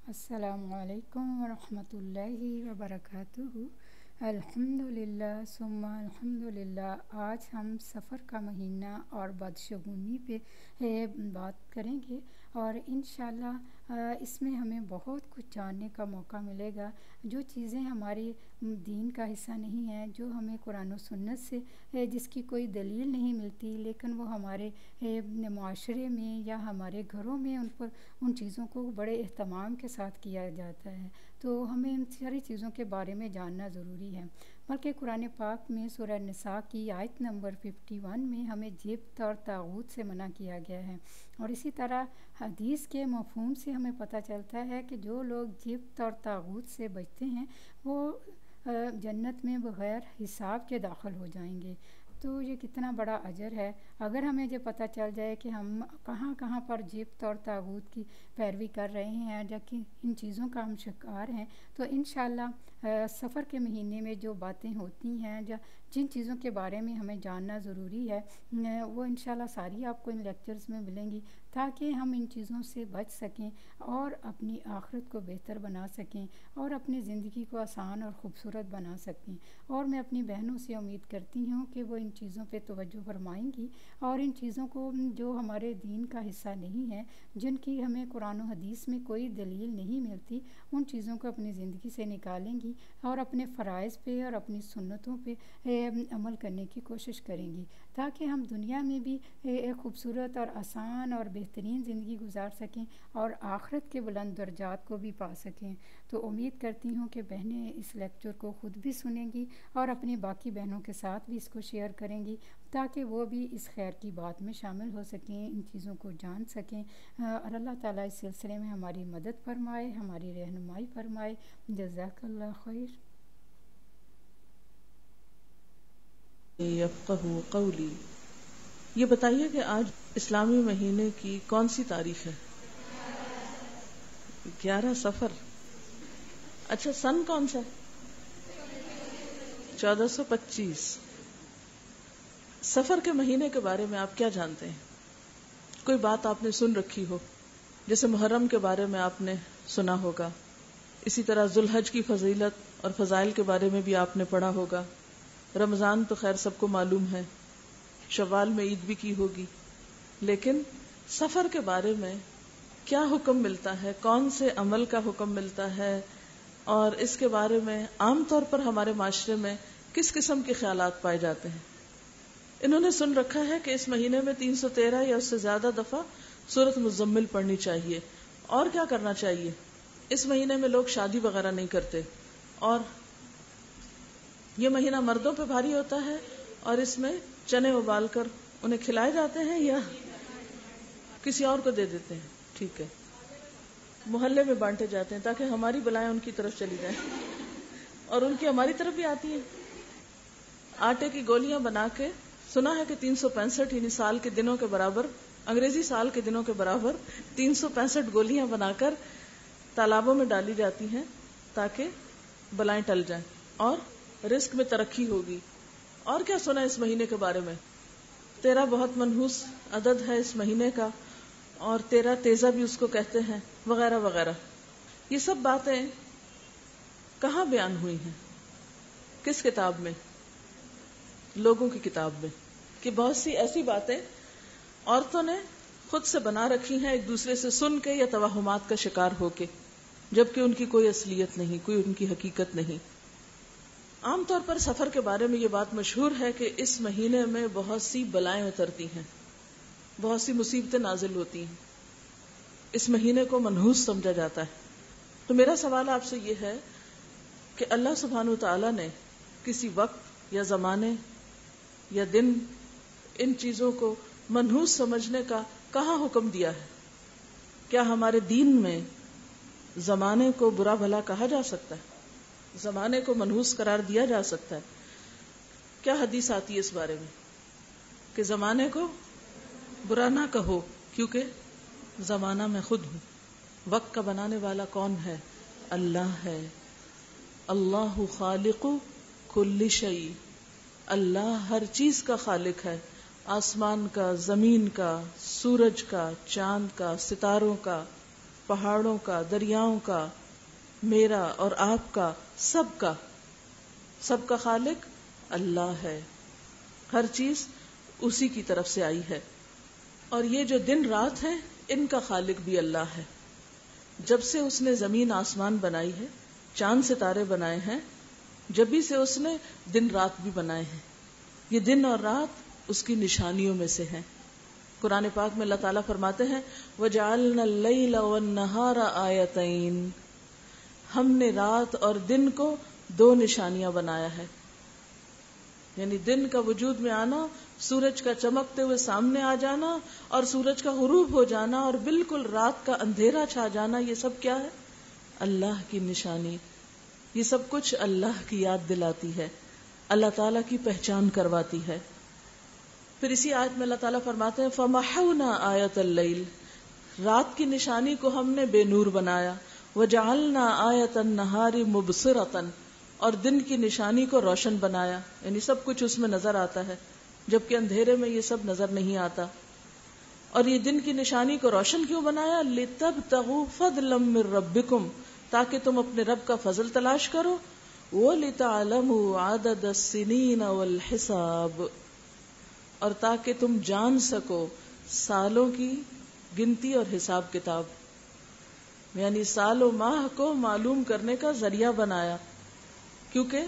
السلام علیکم ورحمۃ اللہ وبرکاتہ۔ الحمدللہ ثم الحمدللہ۔ آج ہم سفر کا مہینہ اور بدشگونی پہ بات کریں گے، اور انشاءاللہ اس میں ہمیں بہت کچھ جاننے کا موقع ملے گا، جو چیزیں ہماری دین کا حصہ نہیں ہیں، جو ہمیں قرآن و سنت سے جس کی کوئی دلیل نہیں ملتی، لیکن وہ ہمارے معاشرے میں یا ہمارے گھروں میں ان چیزوں کو بڑے اہتمام کے ساتھ کیا جاتا ہے، تو ہمیں ان ساری چیزوں کے بارے میں جاننا ضروری ہے۔ بلکہ قرآن پاک میں سورہ نساء کی آیت نمبر 51 میں ہمیں جبت اور طاغوت سے منع کیا گیا ہے، اور اسی طرح حدیث کے مفہوم سے ہمیں پتہ چلتا ہے کہ جو لوگ جبت اور طاغوت سے بچتے ہیں وہ جنت میں بغیر حساب کے داخل ہو جائیں گے۔ تو یہ کتنا بڑا اجر ہے اگر ہمیں یہ پتہ چل جائے کہ ہم کہاں کہاں پر جبت اور طاغوت کی پیروی کر رہے ہیں، جبکہ ان چیزوں کا ہم شکار ہیں، تو انشاءاللہ سفر کے مہینے میں جو باتیں ہوتی ہیں، جن چیزوں کے بارے میں ہمیں جاننا ضروری ہے، وہ انشاءاللہ ساری آپ کو ان لیکچرز میں ملیں گی، تاکہ ہم ان چیزوں سے بچ سکیں اور اپنی آخرت کو بہتر بنا سکیں اور اپنی زندگی کو آسان اور خوبصورت بنا سکیں۔ اور میں اپنی بہنوں سے امید کرتی ہوں کہ وہ ان چیزوں پہ توجہ فرمائیں گی، اور ان چیزوں کو جو ہمارے دین کا حصہ نہیں ہے، جن کی ہمیں قرآن و حدیث میں کوئی دلیل نہیں ملتی، ان چیزوں کو اپنی زندگی سے نکالیں گی اور اپنے فرائض پہ اور اپنی سنتوں پہ عمل کرنے کی کوشش کریں گی، تاکہ ہم دنیا میں بھی ایک خوبصورت اور آسان اور بہترین زندگی گزار سکیں اور آخرت کے بلند درجات کو بھی پا سکیں۔ تو امید کرتی ہوں کہ بہنیں اس لیکچر کو خود بھی سنیں گی اور اپنی باقی بہنوں کے ساتھ بھی اس کو شیئر کریں گی، تاکہ وہ بھی اس خیر کی بات میں شامل ہو سکیں، ان چیزوں کو جان سکیں، اور اللہ تعالیٰ اس سلسلے میں ہماری مدد فرمائے، ہماری رہنمائی فرمائے۔ جزاک اللہ خیر۔ یفقہوا قولی۔ یہ بتائیے کہ آج اسلامی مہینے کی کون سی تاریخ ہے؟ 11 صفر۔ اچھا، سن کون سا؟ 1425۔ سفر کے مہینے کے بارے میں آپ کیا جانتے ہیں؟ کوئی بات آپ نے سن رکھی ہو، جیسے محرم کے بارے میں آپ نے سنا ہوگا، اسی طرح ذوالحج کی فضیلت اور فضائل کے بارے میں بھی آپ نے پڑھا ہوگا، رمضان تو خیر سب کو معلوم ہے، شوال میں عید بھی کی ہوگی، لیکن سفر کے بارے میں کیا حکم ملتا ہے، کون سے عمل کا حکم ملتا ہے، اور اس کے بارے میں عام طور پر ہمارے معاشرے میں کس قسم کے خیالات پائے جاتے ہیں؟ انہوں نے سن رکھا ہے کہ اس مہینے میں 313 یا اس سے زیادہ دفعہ سورۃ مزمل پڑھنی چاہیے، اور کیا کرنا چاہیے؟ اس مہینے میں لوگ شادی وغیرہ نہیں کرتے، اور یہ مہینہ مردوں پہ بھاری ہوتا ہے، اور اس میں چنے ابال کر انہیں کھلائے جاتے ہیں یا کسی اور کو دے دیتے ہیں؟ ٹھیک ہے، محلے میں بانٹے جاتے ہیں تاکہ ہماری بلائیں ان کی طرف چلی جائیں اور ان کی ہماری طرف بھی آتی ہیں۔ آٹے کی گولیاں بنا کے، سنا ہے کہ 365 یعنی سال کے دنوں کے برابر، انگریزی سال کے دنوں کے برابر 365 گولیاں بنا کر تالابوں میں ڈالی جاتی ہیں تاکہ بلائیں ٹل جائیں اور رزق میں ترقی ہوگی۔ اور کیا سنا اس مہینے کے بارے میں؟ 13 بہت منحوس عدد ہے اس مہینے کا، اور 13 تیزہ بھی اس کو کہتے ہیں، وغیرہ وغیرہ۔ یہ سب باتیں کہاں بیان ہوئی ہیں؟ کس کتاب میں؟ لوگوں کی کتاب میں، کہ بہت سی ایسی باتیں عورتوں نے خود سے بنا رکھی ہیں، ایک دوسرے سے سن کے یا توہمات کا شکار ہو کے، جبکہ ان کی کوئی اصلیت نہیں، کوئی ان کی حقیقت نہیں۔ عام طور پر سفر کے بارے میں یہ بات مشہور ہے کہ اس مہینے میں بہت سی بلائیں اترتی ہیں، بہت سی مصیبتیں نازل ہوتی ہیں، اس مہینے کو منحوس سمجھا جاتا ہے۔ تو میرا سوال آپ سے یہ ہے کہ اللہ سبحانہ وتعالی نے کسی وقت یا زمانے یا دن ان چیزوں کو منحوس سمجھنے کا کہاں حکم دیا ہے؟ کیا ہمارے دین میں زمانے کو برا بھلا کہا جا سکتا ہے؟ زمانے کو منحوس قرار دیا جا سکتا ہے؟ کیا حدیث آتی ہے اس بارے میں کہ زمانے کو برا نہ کہو کیونکہ زمانہ میں خود ہوں؟ وقت کا بنانے والا کون ہے؟ اللہ ہے۔ اللہ خالق کل شیء، اللہ ہر چیز کا خالق ہے، آسمان کا، زمین کا، سورج کا، چاند کا، ستاروں کا، پہاڑوں کا، دریاؤں کا، میرا اور آپ کا، سب کا خالق اللہ ہے. ہر چیز اسی کی طرف سے آئی ہے. اور یہ جو دن رات ہے ان کا خالق بھی اللہ ہے. جب سے اس نے زمین آسمان بنائی ہے، چاند ستارے بنائے ہیں، جبھی سے اس نے دن رات بھی بنائے ہیں. یہ دن اور رات اس کی نشانیوں میں سے ہیں. قرآن پاک میں اللہ تعالیٰ فرماتے ہیں وَجَعَلْنَا اللَّيْلَ وَالنَّهَارَ آیَتَيْن، ہم نے رات اور دن کو دو نشانیاں بنایا ہے. یعنی دن کا وجود میں آنا، سورج کا چمکتے ہوئے سامنے آ جانا اور سورج کا غروب ہو جانا اور بالکل رات کا اندھیرا چھا جانا، یہ سب کیا ہے؟ اللہ کی نشانی. یہ سب کچھ اللہ کی یاد دلاتی ہے، اللہ تعالیٰ کی پہچان کرواتی ہے. پھر اسی آیت میں اللہ تعالیٰ فرماتے ہیں فَمَحَوْنَا آیَةَ اللَّيْلِ، رات کی نشانی کو ہم نے بے نور بنایا. وَجَعَلْنَا آیَةَ النَّهَارِ مُبْصِرَةً، اور دن کی نشانی کو روشن بنایا، یعنی سب کچھ اس میں نظر آتا ہے، جبکہ اندھیرے میں یہ سب نظر نہیں آتا. اور یہ دن کی نشانی کو روشن کیوں بنایا؟ لِتَبْتَغُوا فَضْلًا مِّن رَبِّكُمْ، تاکہ تم اپنے رب کا فضل تلاش کرو. وَلِتَعْلَمُوا عَدَدَ السِّنِينَ وَالْحِسَابَ، اور تاکہ تم جان سکو سالوں کی گنتی اور حساب کتاب. یعنی سال و ماہ کو معلوم کرنے کا ذریعہ بنایا، کیونکہ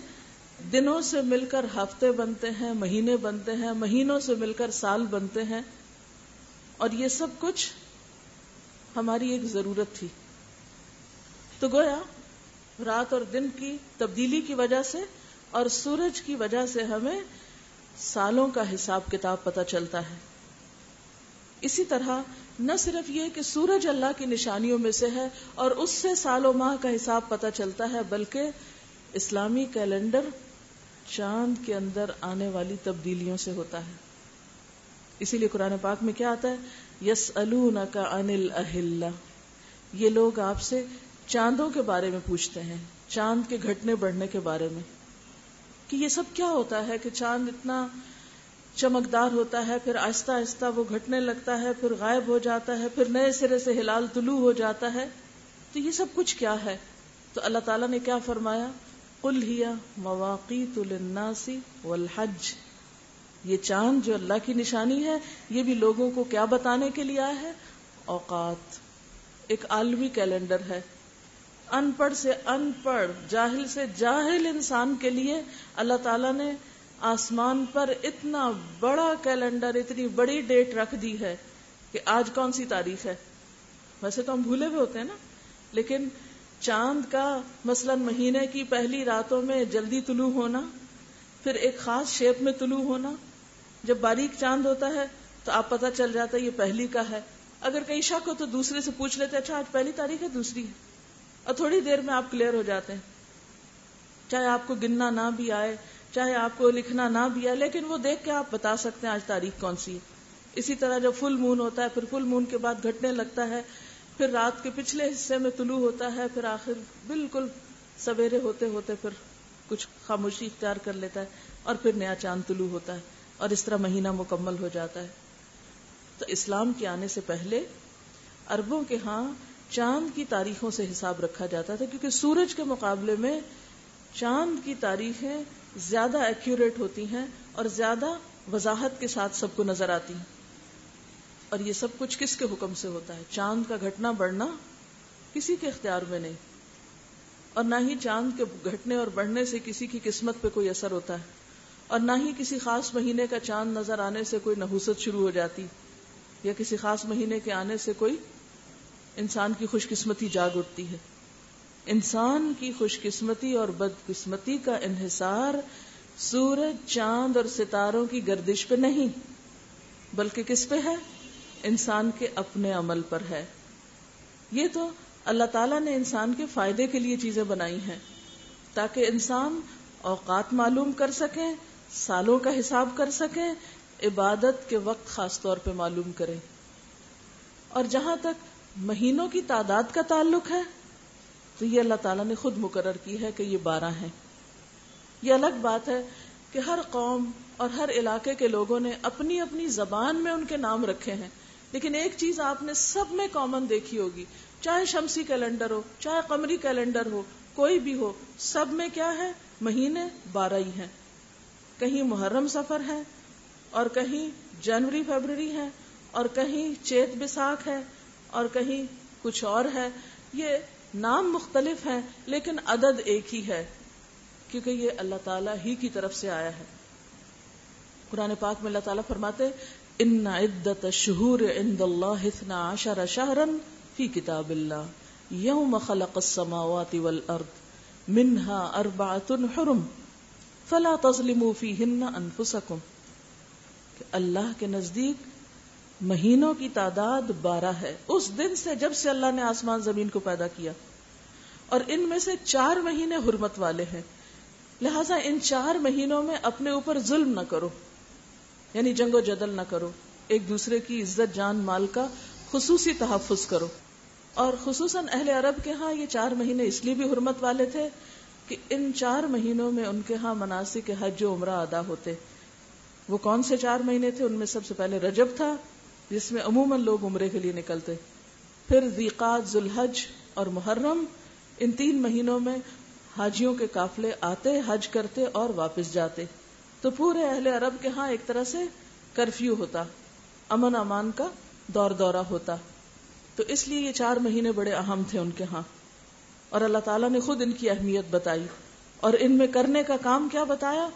دنوں سے مل کر ہفتے بنتے ہیں، مہینے بنتے ہیں، مہینوں سے مل کر سال بنتے ہیں. اور یہ سب کچھ ہماری ایک ضرورت تھی. تو گویا رات اور دن کی تبدیلی کی وجہ سے اور سورج کی وجہ سے ہمیں سالوں کا حساب کتاب پتہ چلتا ہے. اسی طرح نہ صرف یہ کہ سورج اللہ کی نشانیوں میں سے ہے اور اس سے سال و ماہ کا حساب پتہ چلتا ہے، بلکہ اسلامی کیلنڈر چاند کے اندر آنے والی تبدیلیوں سے ہوتا ہے. اسی لیے قرآن پاک میں کیا آتا ہے؟ یسألونک عن الأہلہ، یہ لوگ آپ سے چاندوں کے بارے میں پوچھتے ہیں، چاند کے گھٹنے بڑھنے کے بارے میں، کہ یہ سب کیا ہوتا ہے کہ چاند اتنا چمکدار ہوتا ہے، پھر آہستہ آہستہ وہ گھٹنے لگتا ہے، پھر غائب ہو جاتا ہے، پھر نئے سرے سے ہلال طلوع ہو جاتا ہے. تو یہ سب کچھ کیا ہے؟ تو اللہ تعالیٰ نے کیا فرمایا؟ قُلْ هِيَ مَوَاقِيتُ لِلنَّاسِ وَالْحَجِّ، یہ چاند جو اللہ کی نشانی ہے یہ بھی لوگوں کو کیا بتانے کے لیے آیا ہے؟ اوقات. ایک عالمی کیلنڈر ہے. ان پڑھ سے ان پڑھ، جاہل سے جاہل انسان کے لیے اللہ تعالیٰ نے آسمان پر اتنا بڑا کیلنڈر، اتنی بڑی ڈیٹ رکھ دی ہے کہ آج کون سی تاریخ ہے. ویسے تو ہم بھولے ہوئے ہوتے ہیں نا، لیکن چاند کا مثلا مہینے کی پہلی راتوں میں جلدی طلوع ہونا، پھر ایک خاص شیپ میں طلوع ہونا. جب باریک چاند ہوتا ہے تو آپ پتہ چل جاتا ہے یہ پہلی کا ہے. اگر کہیں شک ہو تو دوسرے سے پوچھ لیتے اچھا آج پہلی تاریخ ہے دوسری ہے، اور تھوڑی دیر میں آپ کلیئر ہو جاتے ہیں. چاہے آپ کو گننا نہ بھی آئے، چاہے آپ کو لکھنا نہ بھی آئے، لیکن وہ دیکھ کے آپ بتا سکتے ہیں آج تاریخ کون سی ہے. اسی طرح جب فل مون ہوتا ہے، پھر فل مون کے بعد گھٹنے لگتا ہے، پھر رات کے پچھلے حصے میں طلوع ہوتا ہے، پھر آخر بالکل سویرے ہوتے ہوتے پھر کچھ خاموشی اختیار کر لیتا ہے اور پھر نیا چاند طلوع ہوتا ہے، اور اس طرح مہینہ مکمل ہو جاتا ہے. تو اسلام کے آنے سے پہلے عربوں کے ہاں چاند کی تاریخوں سے حساب رکھا جاتا تھا، کیونکہ سورج کے مقابلے میں چاند کی تاریخیں زیادہ ایکوریٹ ہوتی ہیں اور زیادہ وضاحت کے ساتھ سب کو نظر آتی ہیں. اور یہ سب کچھ کس کے حکم سے ہوتا ہے؟ چاند کا گھٹنا بڑھنا کسی کے اختیار میں نہیں، اور نہ ہی چاند کے گھٹنے اور بڑھنے سے کسی کی قسمت پہ کوئی اثر ہوتا ہے، اور نہ ہی کسی خاص مہینے کا چاند نظر آنے سے کوئی نحوست شروع ہو جاتی، یا کسی خاص مہینے کے آنے سے کوئی انسان کی خوش قسمتی جاگ اٹھتی ہے. انسان کی خوش قسمتی اور بد قسمتی کا انحصار سورج، چاند اور ستاروں کی گردش پہ نہیں، بلکہ کس پہ ہے؟ انسان کے اپنے عمل پر ہے. یہ تو اللہ تعالیٰ نے انسان کے فائدے کے لیے چیزیں بنائی ہیں تاکہ انسان اوقات معلوم کر سکیں، سالوں کا حساب کر سکیں، عبادت کے وقت خاص طور پہ معلوم کریں. اور جہاں تک مہینوں کی تعداد کا تعلق ہے تو یہ اللہ تعالیٰ نے خود مقرر کی ہے کہ یہ 12 ہیں. یہ الگ بات ہے کہ ہر قوم اور ہر علاقے کے لوگوں نے اپنی اپنی زبان میں ان کے نام رکھے ہیں، لیکن ایک چیز آپ نے سب میں کامن دیکھی ہوگی، چاہے شمسی کیلنڈر ہو چاہے قمری کیلنڈر ہو، کوئی بھی ہو، سب میں کیا ہے؟ مہینے 12 ہی ہیں. کہیں محرم صفر ہے، اور کہیں جنوری فیبرری ہے، اور کہیں چیت بساکھ ہے، اور کہیں کچھ اور ہے. یہ نام مختلف ہیں لیکن عدد ایک ہی ہے، کیونکہ یہ اللہ تعالیٰ ہی کی طرف سے آیا ہے. قرآن پاک میں اللہ تعالیٰ فرماتے ان عدت الشہور عند اللہ 12 شہرا فی کتاب اللہ یوم خلق السماوات والارض منها 4 حرم فلا تظلموا فیہن انفسکم. کہ اللہ کے نزدیک مہینوں کی تعداد 12 ہے اس دن سے جب سے اللہ نے آسمان زمین کو پیدا کیا، اور ان میں سے 4 مہینے حرمت والے ہیں. لہٰذا ان 4 مہینوں میں اپنے اوپر ظلم نہ کرو، یعنی جنگ و جدل نہ کرو، ایک دوسرے کی عزت جان مال کا خصوصی تحفظ کرو. اور خصوصاً اہل عرب کے ہاں یہ 4 مہینے اس لیے بھی حرمت والے تھے کہ ان 4 مہینوں میں ان کے ہاں مناسک حج و عمرہ ادا ہوتے. وہ کون سے 4 مہینے تھے؟ ان میں سب سے پہلے رجب تھا جس میں عموماً لوگ عمرے کے لیے نکلتے، پھر ذیقعد، ذوالحج اور محرم. ان 3 مہینوں میں حاجیوں کے قافلے آتے، حج کرتے اور واپس جاتے. تو پورے اہل عرب کے ہاں ایک طرح سے کرفیو ہوتا، امن امان کا دور دورہ ہوتا. تو اس لیے یہ 4 مہینے بڑے اہم تھے ان کے ہاں، اور اللہ تعالیٰ نے خود ان کی اہمیت بتائی اور ان میں کرنے کا کام کیا بتایا؟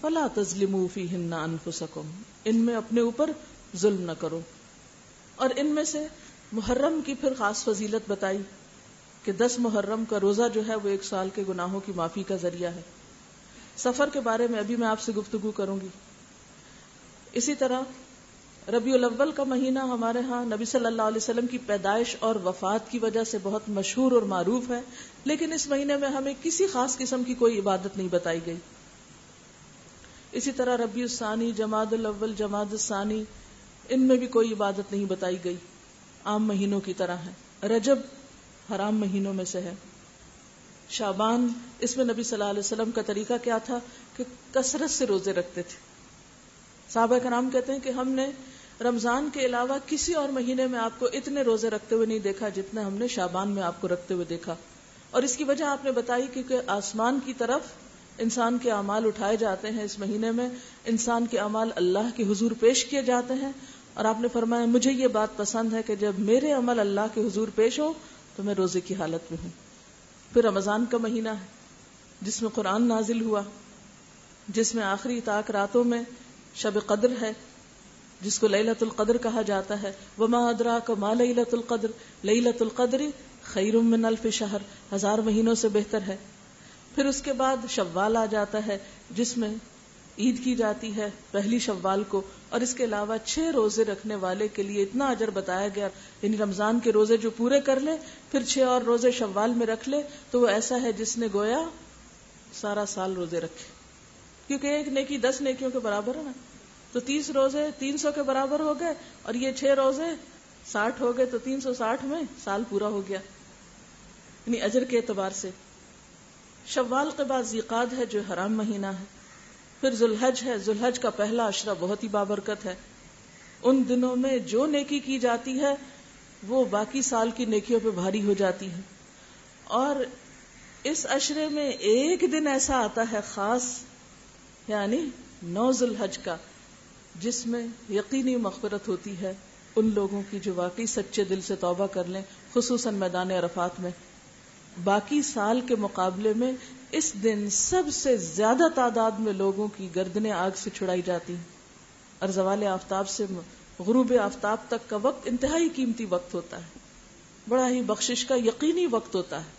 فلا تظلموا فیہن انفسکم، ان میں اپنے اوپر ظلم نہ کرو. اور ان میں سے محرم کی پھر خاص فضیلت بتائی کہ 10 محرم کا روزہ جو ہے وہ 1 سال کے گناہوں کی معافی کا ذریعہ ہے. سفر کے بارے میں ابھی میں آپ سے گفتگو کروں گی. اسی طرح ربیع الاول کا مہینہ ہمارے ہاں نبی صلی اللہ علیہ وسلم کی پیدائش اور وفات کی وجہ سے بہت مشہور اور معروف ہے، لیکن اس مہینے میں ہمیں کسی خاص قسم کی کوئی عبادت نہیں بتائی گئی. اسی طرح ربیع الثانی، جمادی الاول، جمادی الثانی، ان میں بھی کوئی عبادت نہیں بتائی گئی، عام مہینوں کی طرح ہے. رجب حرام مہینوں میں سے ہے. شعبان، اس میں نبی صلی اللہ علیہ وسلم کا طریقہ کیا تھا کہ کثرت سے روزے رکھتے تھے. صحابہ کرام کہتے ہیں کہ ہم نے رمضان کے علاوہ کسی اور مہینے میں آپ کو اتنے روزے رکھتے ہوئے نہیں دیکھا جتنے ہم نے شعبان میں آپ کو رکھتے ہوئے دیکھا. اور اس کی وجہ آپ نے بتائی کیونکہ آسمان کی طرف انسان کے اعمال اٹھائے جاتے ہیں. اس مہینے میں انسان کے اعمال اللہ کے حضور پیش کیے جاتے ہیں، اور آپ نے فرمایا مجھے یہ بات پسند ہے کہ جب میرے عمل اللہ کے حضور پیش ہو تو میں روزے کی حالت میں ہوں. پھر رمضان کا مہینہ ہے جس میں قرآن نازل ہوا، جس میں آخری طاق راتوں میں شب قدر ہے جس کو لیلۃ القدر کہا جاتا ہے. وما ادراک ما لیلۃ القدر، لیلۃ القدر خیر من 1000 شہر، 1000 مہینوں سے بہتر ہے. پھر اس کے بعد شوال آ جاتا ہے جس میں عید کی جاتی ہے پہلی شوال کو، اور اس کے علاوہ 6 روزے رکھنے والے کے لیے اتنا اجر بتایا گیا، یعنی رمضان کے روزے جو پورے کر لے پھر 6 اور روزے شوال میں رکھ لے تو وہ ایسا ہے جس نے گویا سارا سال روزے رکھے، کیونکہ ایک نیکی 10 نیکیوں کے برابر ہے نا. تو 30 روزے 300 کے برابر ہو گئے، اور یہ 6 روزے 60 ہو گئے، تو 360 میں سال پورا ہو گیا، یعنی اجر کے اعتبار سے. شوال کے بعد ذیقعد ہے جو حرام مہینہ ہے. پھر ذوالحج ہے. ذوالحج کا پہلا عشرہ بہت ہی بابرکت ہے. ان دنوں میں جو نیکی کی جاتی ہے وہ باقی سال کی نیکیوں پہ بھاری ہو جاتی ہے. اور اس عشرے میں ایک دن ایسا آتا ہے خاص، یعنی 9 ذوالحج کا، جس میں یقینی مغفرت ہوتی ہے ان لوگوں کی جو واقعی سچے دل سے توبہ کر لیں، خصوصاً میدان عرفات میں. باقی سال کے مقابلے میں اس دن سب سے زیادہ تعداد میں لوگوں کی گردنیں آگ سے چھڑائی جاتی ہیں، اور زوال آفتاب سے غروب آفتاب تک کا وقت انتہائی قیمتی وقت ہوتا ہے، بڑا ہی بخشش کا یقینی وقت ہوتا ہے.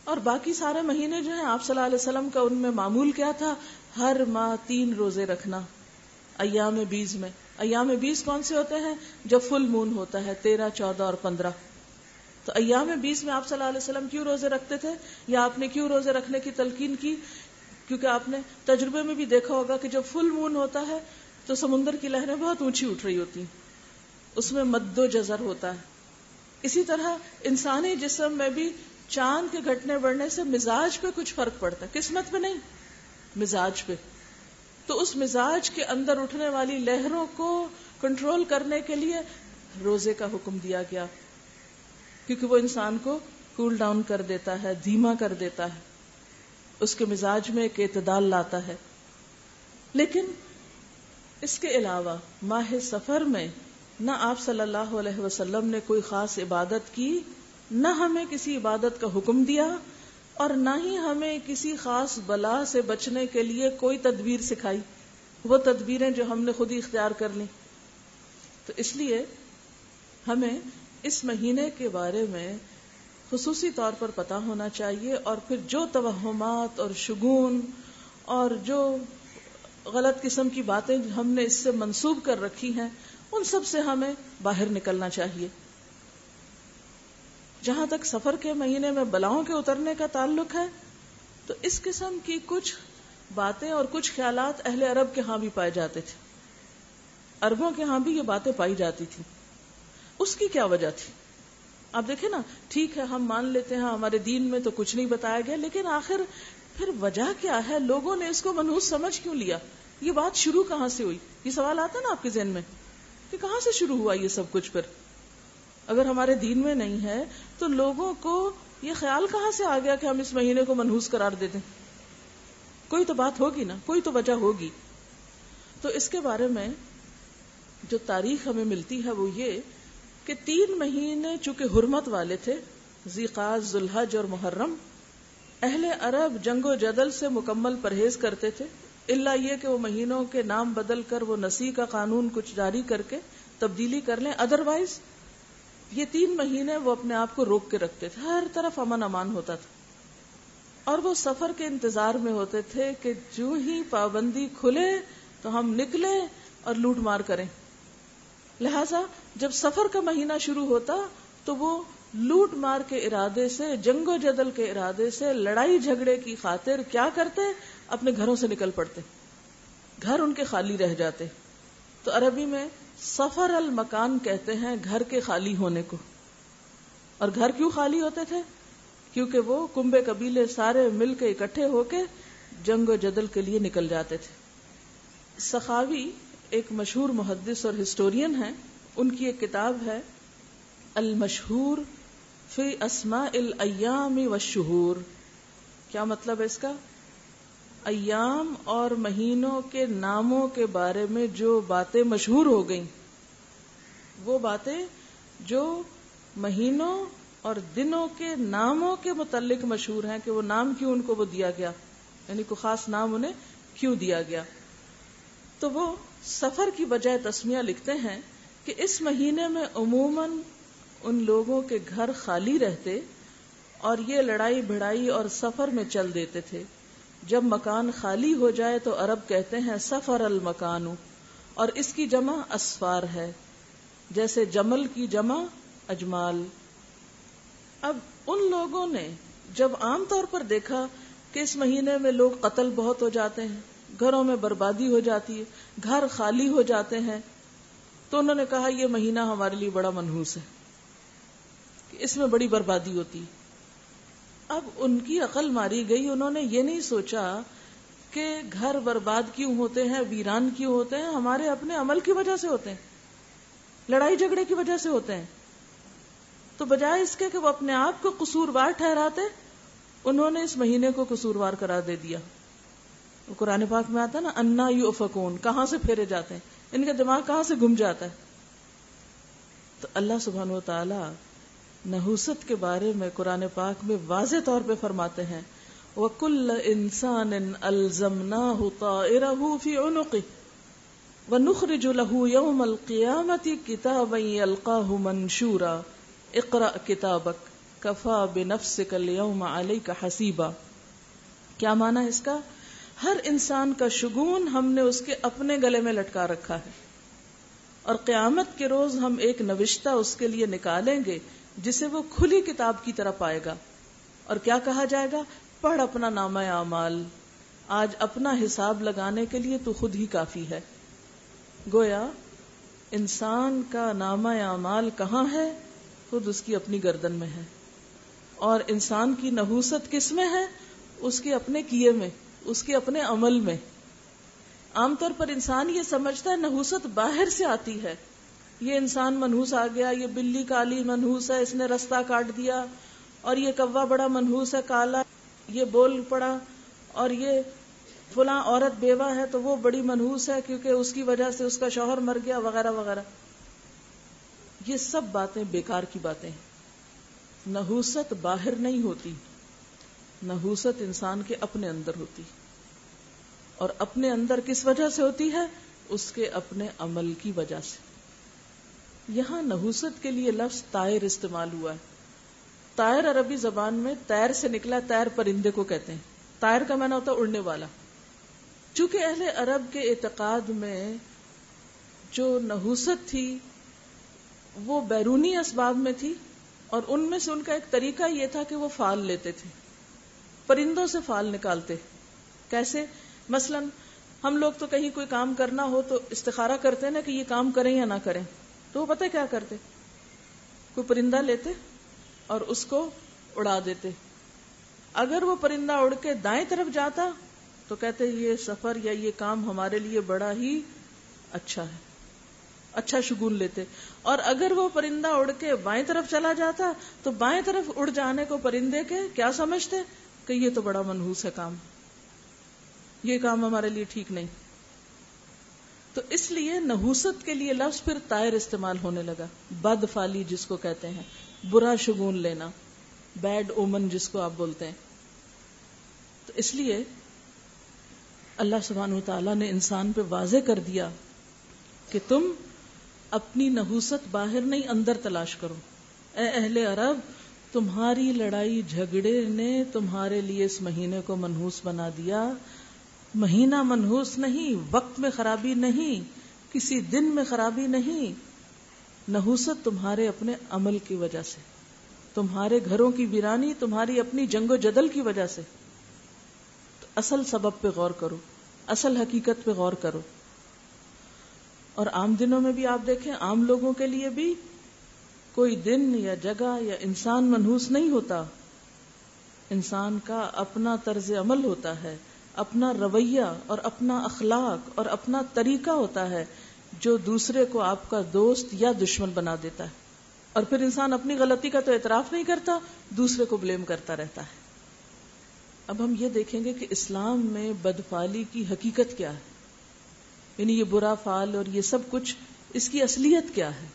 اور باقی سارے مہینے جو ہیں آپ صلی اللہ علیہ وسلم کا ان میں معمول کیا تھا؟ ہر ماہ 3 روزے رکھنا ایام 20 میں. ایام 20 کون سے ہوتے ہیں؟ جب فل مون ہوتا ہے 13، 14 اور 15. تو ایام 20 میں آپ صلی اللہ علیہ وسلم کیوں روزے رکھتے تھے، یا آپ نے کیوں روزے رکھنے کی تلقین کی؟ کیونکہ آپ نے تجربے میں بھی دیکھا ہوگا کہ جب فل مون ہوتا ہے تو سمندر کی لہریں بہت اونچی اٹھ رہی ہوتی ہیں، اس میں مد و جزر ہوتا ہے. اسی طرح انسانی جسم میں بھی چاند کے گھٹنے بڑھنے سے مزاج پہ کچھ فرق پڑتا ہے، قسمت پہ نہیں، مزاج پہ. تو اس مزاج کے اندر اٹھنے والی لہروں کو کنٹرول کرنے کے لیے روزے کا حکم دیا گیا، کیونکہ وہ انسان کو کول ڈاؤن کر دیتا ہے، دھیما کر دیتا ہے، اس کے مزاج میں ایک اعتدال لاتا ہے. لیکن اس کے علاوہ ماہ سفر میں نہ آپ صلی اللہ علیہ وسلم نے کوئی خاص عبادت کی، نہ ہمیں کسی عبادت کا حکم دیا، اور نہ ہی ہمیں کسی خاص بلا سے بچنے کے لیے کوئی تدبیر سکھائی، وہ تدبیریں جو ہم نے خود ہی اختیار کر لی. تو اس لیے ہمیں اس مہینے کے بارے میں خصوصی طور پر پتہ ہونا چاہیے، اور پھر جو توہمات اور شگون اور جو غلط قسم کی باتیں ہم نے اس سے منسوب کر رکھی ہیں ان سب سے ہمیں باہر نکلنا چاہیے. جہاں تک سفر کے مہینے میں بلاؤں کے اترنے کا تعلق ہے تو اس قسم کی کچھ باتیں اور کچھ خیالات اہل عرب کے ہاں بھی پائے جاتے تھے. عربوں کے ہاں بھی یہ باتیں پائی جاتی تھی. اس کی کیا وجہ تھی؟ آپ دیکھیں نا، ٹھیک ہے ہم مان لیتے ہیں ہمارے دین میں تو کچھ نہیں بتایا گیا، لیکن آخر پھر وجہ کیا ہے؟ لوگوں نے اس کو منحوس سمجھ کیوں لیا؟ یہ بات شروع کہاں سے ہوئی؟ یہ سوال آتا نا آپ کے ذہن میں کہ کہاں سے شروع ہوا یہ سب کچھ؟ پھر اگر ہمارے دین میں نہیں ہے تو لوگوں کو یہ خیال کہاں سے آ گیا کہ ہم اس مہینے کو منحوس قرار دے دیں؟ کوئی تو بات ہوگی نا، کوئی تو وجہ ہوگی. تو اس کے بارے میں جو تاریخ ہمیں ملتی ہے وہ یہ کہ 3 مہینے چونکہ حرمت والے تھے، ذی قعدہ، ذوالحج اور محرم، اہل عرب جنگ و جدل سے مکمل پرہیز کرتے تھے، الا یہ کہ وہ مہینوں کے نام بدل کر وہ نسی کا قانون کچھ جاری کر کے تبدیلی کر لیں. ادروائز یہ 3 مہینے وہ اپنے آپ کو روک کے رکھتے تھے، ہر طرف امن امان ہوتا تھا، اور وہ سفر کے انتظار میں ہوتے تھے کہ جو ہی پابندی کھلے تو ہم نکلیں اور لوٹ مار کریں. لہذا جب سفر کا مہینہ شروع ہوتا تو وہ لوٹ مار کے ارادے سے، جنگ و جدل کے ارادے سے، لڑائی جھگڑے کی خاطر کیا کرتے؟ اپنے گھروں سے نکل پڑتے، گھر ان کے خالی رہ جاتے. تو عربی میں سفر المکان کہتے ہیں گھر کے خالی ہونے کو. اور گھر کیوں خالی ہوتے تھے؟ کیونکہ وہ کنبے قبیلے سارے مل کے اکٹھے ہو کے جنگ و جدل کے لیے نکل جاتے تھے. سخاوی ایک مشہور محدث اور ہسٹورین ہیں، ان کی ایک کتاب ہے المشہور فی اسماء الایام والشہور. کیا مطلب ہے اس کا؟ ایام اور مہینوں کے ناموں کے بارے میں جو باتیں مشہور ہو گئیں، وہ باتیں جو مہینوں اور دنوں کے ناموں کے متعلق مشہور ہیں کہ وہ نام کیوں ان کو وہ دیا گیا، یعنی کوئی خاص نام انہیں کیوں دیا گیا. تو وہ سفر کی بجائے تسمیہ لکھتے ہیں کہ اس مہینے میں عموماً ان لوگوں کے گھر خالی رہتے اور یہ لڑائی بھڑائی اور سفر میں چل دیتے تھے. جب مکان خالی ہو جائے تو عرب کہتے ہیں سفر المکان، اور اس کی جمع اسفار ہے، جیسے جمل کی جمع اجمال. اب ان لوگوں نے جب عام طور پر دیکھا کہ اس مہینے میں لوگ قتل بہت ہو جاتے ہیں، گھروں میں بربادی ہو جاتی ہے، گھر خالی ہو جاتے ہیں، تو انہوں نے کہا یہ مہینہ ہمارے لیے بڑا منحوس ہے کہ اس میں بڑی بربادی ہوتی. اب ان کی عقل ماری گئی، انہوں نے یہ نہیں سوچا کہ گھر برباد کیوں ہوتے ہیں، ویران کیوں ہوتے ہیں، ہمارے اپنے عمل کی وجہ سے ہوتے ہیں، لڑائی جھگڑے کی وجہ سے ہوتے ہیں. تو بجائے اس کے کہ وہ اپنے آپ کو قصوروار ٹھہراتے، انہوں نے اس مہینے کو قصوروار قرار دے دیا. قرآن پاک میں آتا ہے نا انا یؤفکون، کہاں سے پھیرے جاتے ہیں، ان کا دماغ کہاں سے گم جاتا ہے. تو اللہ سبحانہ وتعالی نحوست کے بارے میں قرآن پاک میں واضح طور پہ فرماتے ہیں وَكُلَّ إِنسَانٍ أَلْزَمْنَاهُ طَائِرَهُ فِي عُنُقِهِ وَنُخْرِجُ لَهُ يَوْمَ الْقِيَامَةِ كِتَابًا يَلْقَاهُ مَنْشُورًا اقْرَأْ كِتَابَكَ كَفَى بِنَفْسِكَ الْيَوْمَ عَلَيْكَ حَسِيبًا. کیا معنی اس کا؟ ہر انسان کا شگون ہم نے اس کے اپنے گلے میں لٹکا رکھا ہے، اور قیامت کے روز ہم ایک نوشتہ اس کے لیے نکالیں گے جسے وہ کھلی کتاب کی طرح پائے گا. اور کیا کہا جائے گا؟ پڑھ اپنا نامہ اعمال، آج اپنا حساب لگانے کے لیے تو خود ہی کافی ہے. گویا انسان کا نامہ اعمال کہاں ہے؟ خود اس کی اپنی گردن میں ہے. اور انسان کی نحوست کس میں ہے؟ اس کے اپنے کیے میں، اس کے اپنے عمل میں. عام طور پر انسان یہ سمجھتا ہے نحوست باہر سے آتی ہے، یہ انسان منحوس آ گیا، یہ بلی کالی منحوس ہے، اس نے رستہ کاٹ دیا، اور یہ کوا بڑا منحوس ہے کالا، یہ بول پڑا، اور یہ فلاں عورت بیوہ ہے تو وہ بڑی منحوس ہے کیونکہ اس کی وجہ سے اس کا شوہر مر گیا وغیرہ وغیرہ. یہ سب باتیں بیکار کی باتیں ہیں. نحوست باہر نہیں ہوتی، نحوست انسان کے اپنے اندر ہوتی، اور اپنے اندر کس وجہ سے ہوتی ہے؟ اس کے اپنے عمل کی وجہ سے. یہاں نحوست کے لیے لفظ طائر استعمال ہوا ہے. طائر عربی زبان میں طیر سے نکلا، طیر پرندے کو کہتے ہیں. طائر کا معنی ہوتا ہے اڑنے والا. چونکہ اہل عرب کے اعتقاد میں جو نحوست تھی وہ بیرونی اسباب میں تھی، اور ان میں سے ان کا ایک طریقہ یہ تھا کہ وہ فال لیتے تھے، پرندوں سے فال نکالتے. کیسے؟ مثلا ہم لوگ تو کہیں کوئی کام کرنا ہو تو استخارہ کرتے ہیں نا کہ یہ کام کریں یا نہ کریں، تو وہ پتہ کیا کرتے؟ کوئی پرندہ لیتے اور اس کو اڑا دیتے. اگر وہ پرندہ اڑ کے دائیں طرف جاتا تو کہتے یہ سفر یا یہ کام ہمارے لیے بڑا ہی اچھا ہے، اچھا شگون لیتے. اور اگر وہ پرندہ اڑ کے بائیں طرف چلا جاتا تو بائیں طرف اڑ جانے کو پرندے کے کیا سمجھتے کہ یہ تو بڑا منحوس ہے کام، یہ کام ہمارے لیے ٹھیک نہیں. تو اس لیے نحوست کے لیے لفظ پھر طائر استعمال ہونے لگا. بد فالی جس کو کہتے ہیں، برا شگون لینا، بیڈ اومن جس کو آپ بولتے ہیں. تو اس لیے اللہ سبحانہ وتعالی نے انسان پہ واضح کر دیا کہ تم اپنی نحوست باہر نہیں اندر تلاش کرو. اے اہل عرب، تمہاری لڑائی جھگڑے نے تمہارے لیے اس مہینے کو منحوس بنا دیا. مہینہ منحوس نہیں، وقت میں خرابی نہیں، کسی دن میں خرابی نہیں. نحوست تمہارے اپنے عمل کی وجہ سے، تمہارے گھروں کی ویرانی تمہاری اپنی جنگ و جدل کی وجہ سے. تو اصل سبب پہ غور کرو، اصل حقیقت پہ غور کرو. اور عام دنوں میں بھی آپ دیکھیں، عام لوگوں کے لیے بھی کوئی دن یا جگہ یا انسان منحوس نہیں ہوتا. انسان کا اپنا طرز عمل ہوتا ہے، اپنا رویہ اور اپنا اخلاق اور اپنا طریقہ ہوتا ہے جو دوسرے کو آپ کا دوست یا دشمن بنا دیتا ہے. اور پھر انسان اپنی غلطی کا تو اعتراف نہیں کرتا، دوسرے کو بلیم کرتا رہتا ہے. اب ہم یہ دیکھیں گے کہ اسلام میں بدفعلی کی حقیقت کیا ہے، یعنی یہ برا فعل اور یہ سب کچھ، اس کی اصلیت کیا ہے،